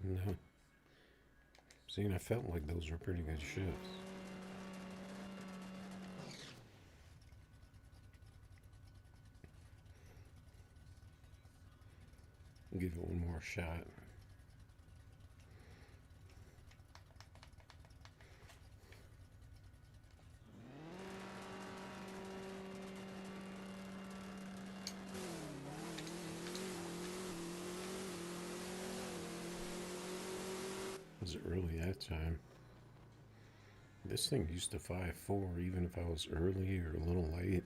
No. See, and I felt like those were pretty good shifts. I'll give it one more shot. Was it really that time? This thing used to 5.4 even if I was early or a little late.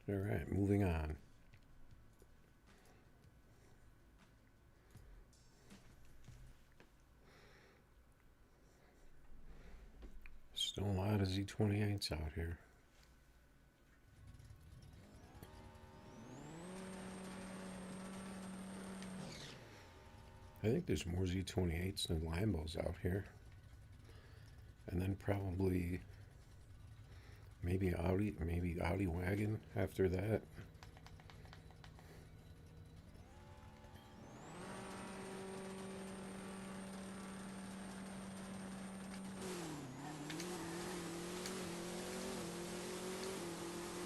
All right, moving on. Still a lot of Z28s out here. I think there's more Z28s than Lambos out here. And then probably maybe Audi wagon after that.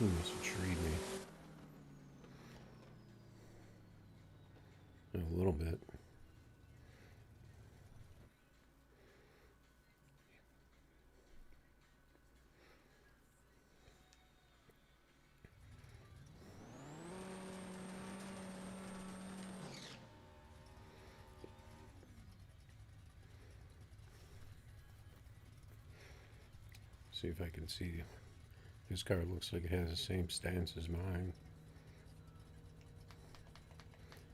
He must have treed me. A little bit. See if I can see. This car looks like it has the same stance as mine.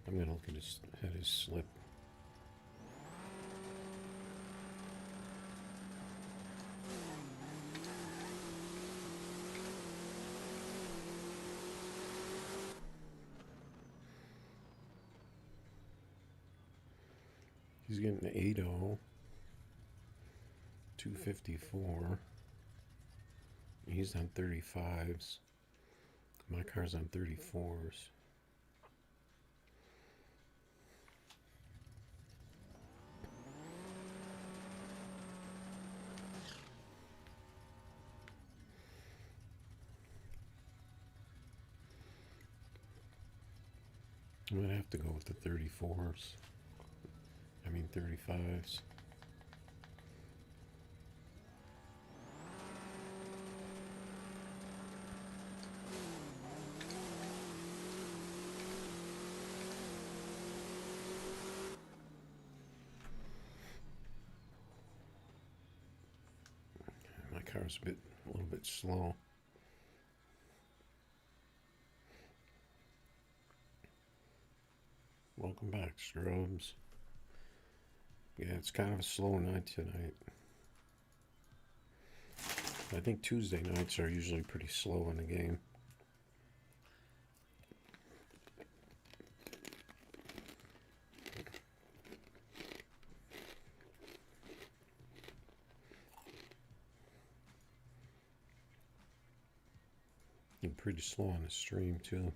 I'm gonna look at his slip. He's getting an 8.0, 254. He's on 35s. My car's on 34s. I'm gonna have to go with the 34s. I mean 35s. My car's a little bit slow. Welcome back, Scrubs. Yeah, it's kind of a slow night tonight. I think Tuesday nights are usually pretty slow in the game. And pretty slow on the stream too.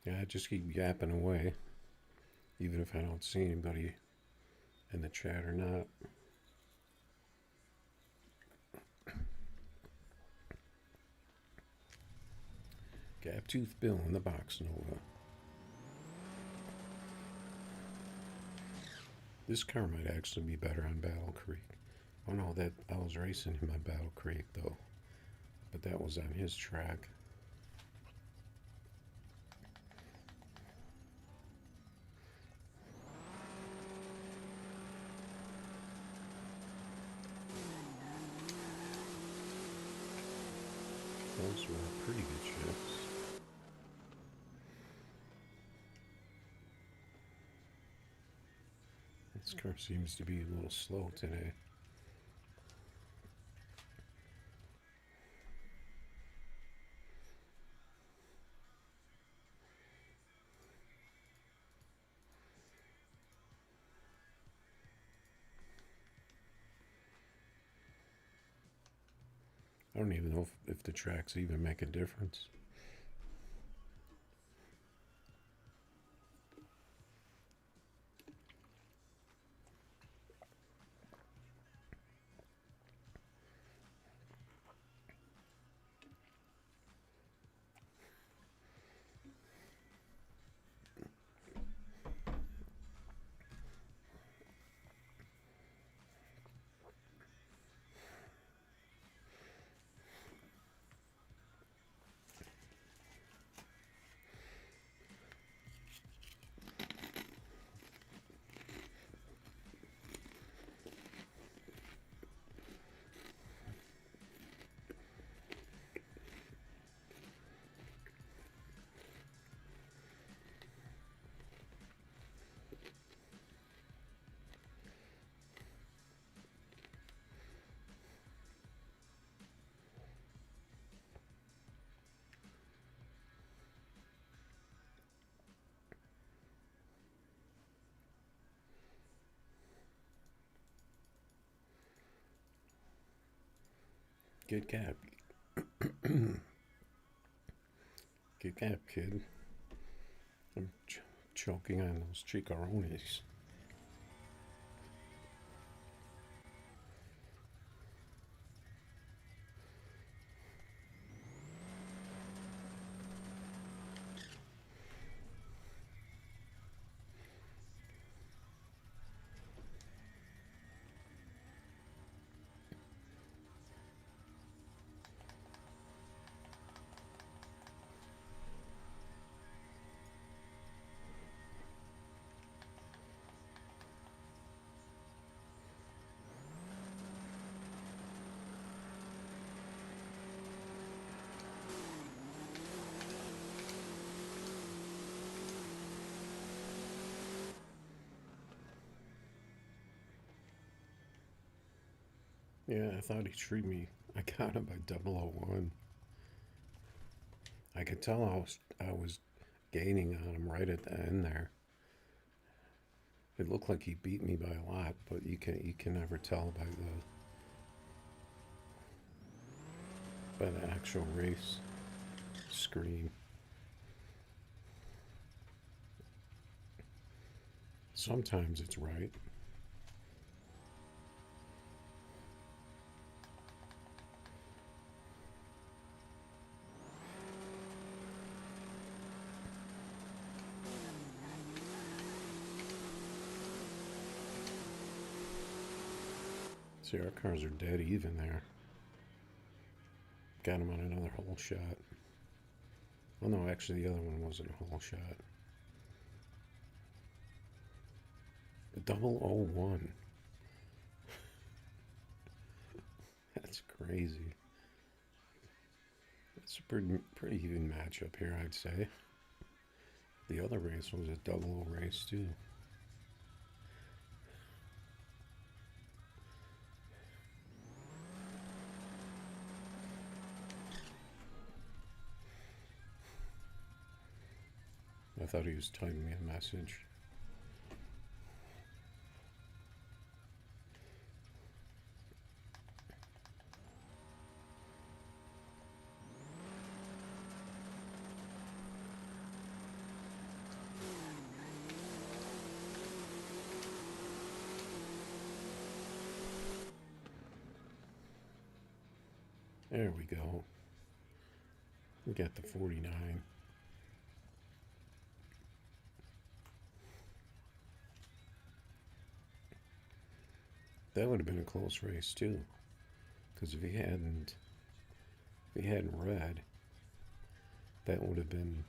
Yeah, I just keep yapping away, even if I don't see anybody in the chat or not. Gaptooth Bill in the box, Nova. This car might actually be better on Battle Creek. Oh no, that I was racing him on Battle Creek though, but that was on his track. Those were pretty good shifts. This car seems to be a little slow today. I don't even know if the tracks even make a difference. Good gap. Good gap, kid. I'm choking on those chicharrones. Yeah, I thought he treated me I got him by 001. I could tell I was gaining on him right at the end there. It looked like he beat me by a lot, but you can never tell by the actual race screen. Sometimes it's right. See, our cars are dead even there. Got him on another hole shot. Oh no, actually the other one wasn't a hole shot. 001. That's crazy. It's a pretty even matchup here, I'd say. The other race was a 00 race too. I thought he was typing me a message. There we go. We got the 49. That would have been a close race too, because if he hadn't read, that would have been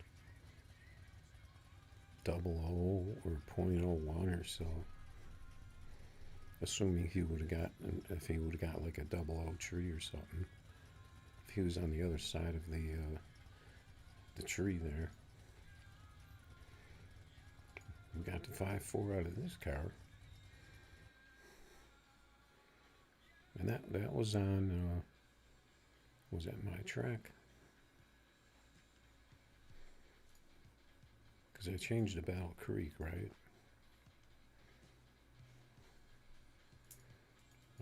00 or .01 or so. Assuming he would have got, if he would have got like a 00 tree or something. If he was on the other side of the tree there. We got the 5-4 out of this car. And that was on, was that my track? Because I changed to Battle Creek, right?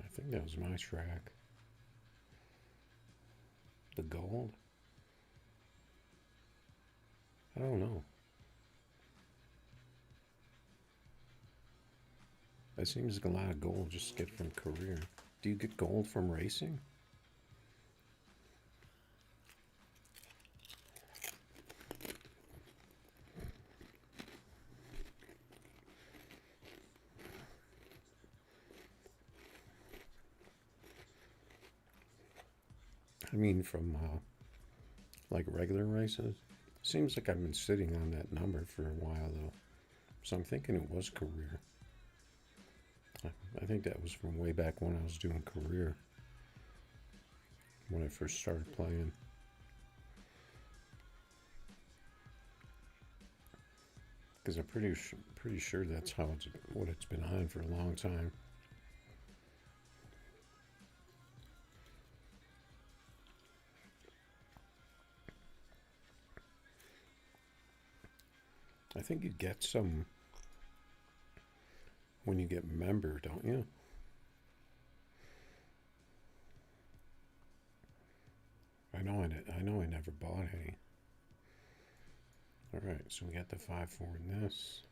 I think that was my track. The gold? I don't know. That seems like a lot of gold just get from career. Do you get gold from racing? I mean, from like regular races. Seems like I've been sitting on that number for a while though, so I'm thinking it was career. I think that was from way back when I was doing career, when I first started playing. Because I'm pretty sure that's what it's been on for a long time. I think you get some when you get member, don't you? I know I never bought any. All right, so we got the 5-4 in this.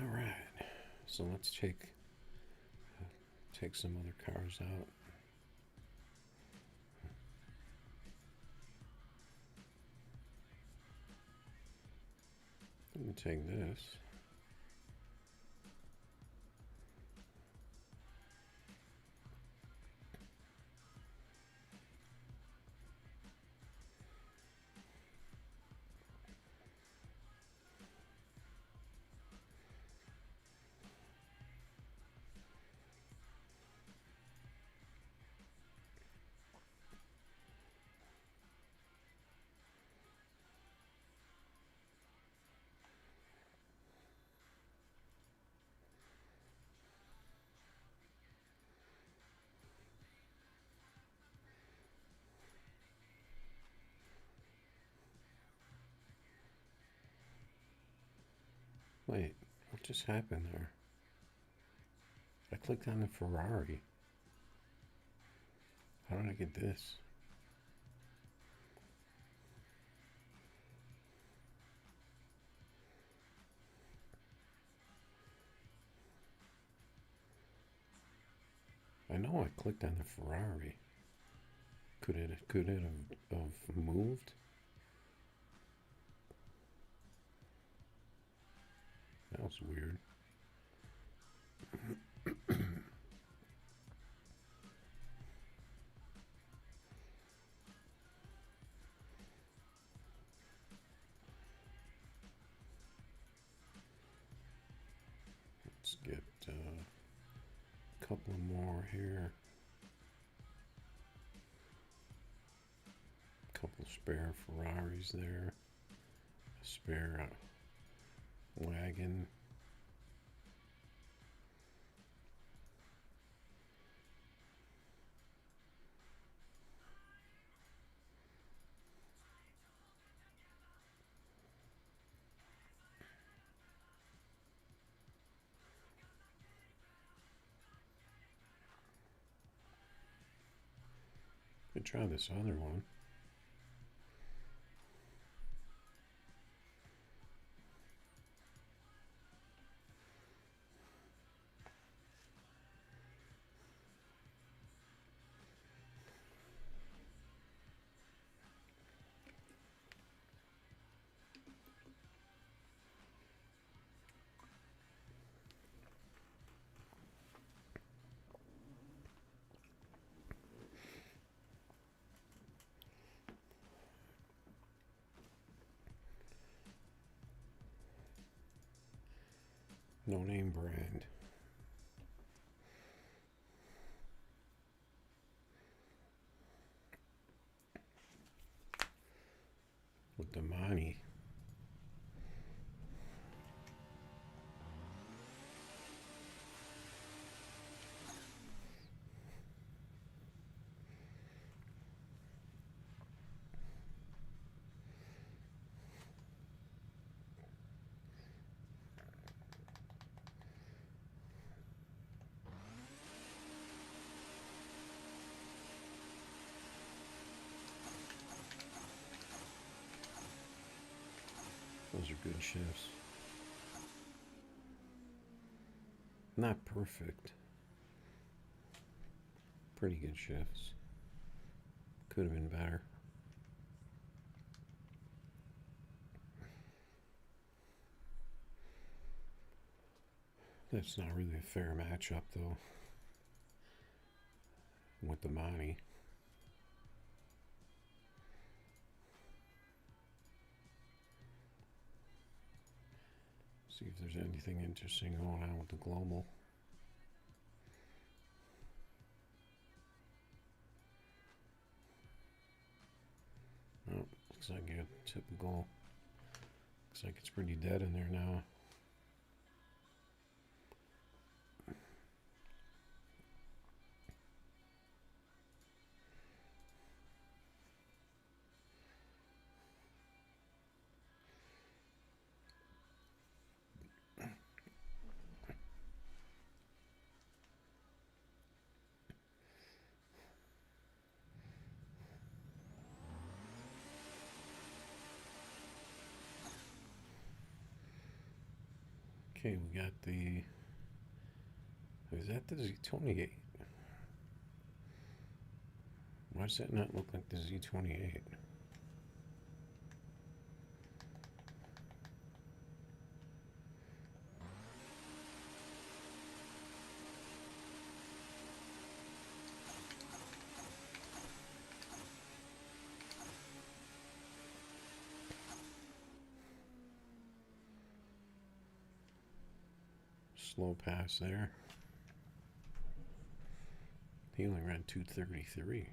All right, so let's take some other cars out. Let me take this. Wait, what just happened there? I clicked on the Ferrari. How did I get this? I know I clicked on the Ferrari. Could it have moved? That was weird. Let's get a couple more here. Couple spare Ferraris there. A spare wagon. Could try this other one. No name brand. With the money. Those are good shifts. Not perfect. Pretty good shifts. Could have been better. That's not really a fair matchup though. With the money. See if there's anything interesting going on with the global. Oh, looks like a typical. Looks like it's pretty dead in there now. Okay, we got the. Is that the Z28? Why does that not look like the Z28? Slow pass there. He only ran 233.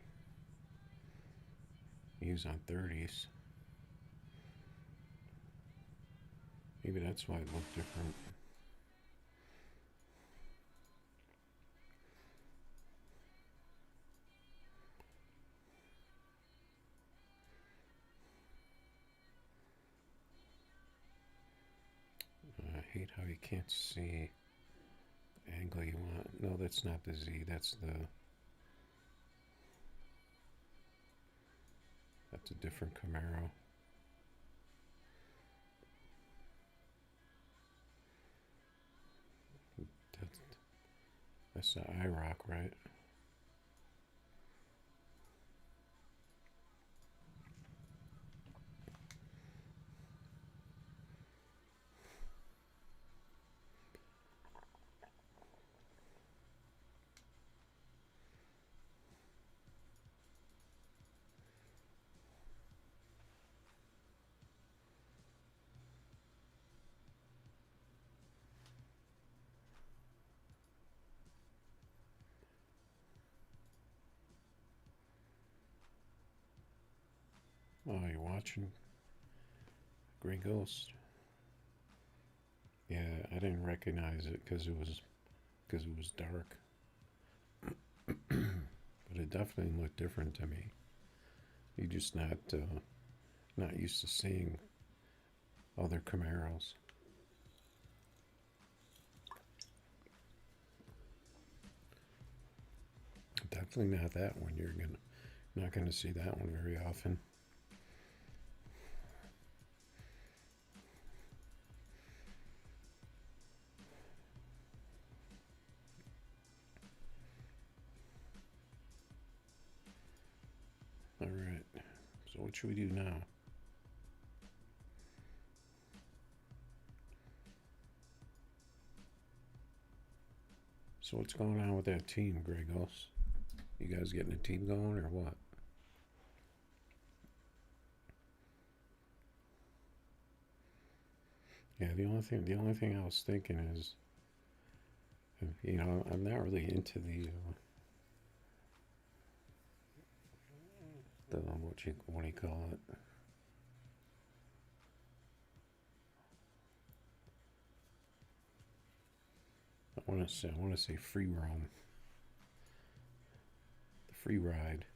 He was on 30s. Maybe that's why it looked different. hate how you can't see the angle you want. No, that's not the Z. That's a different Camaro. That's the IROC, right? Oh, you're watching Gray Ghost. Yeah, I didn't recognize it because it was dark, but it definitely looked different to me. You're just not used to seeing other Camaros. Definitely not that one. You're not gonna see that one very often. All right. So what should we do now? So what's going on with that team, Grey Ghost? You guys getting a team going or what? Yeah, the only thing I was thinking is, I'm not really into the what do you call it? I want to say free roam, the free ride.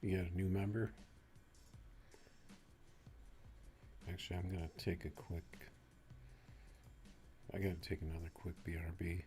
You got a new member? Actually, I'm gonna take a quick. I gotta take another quick BRB.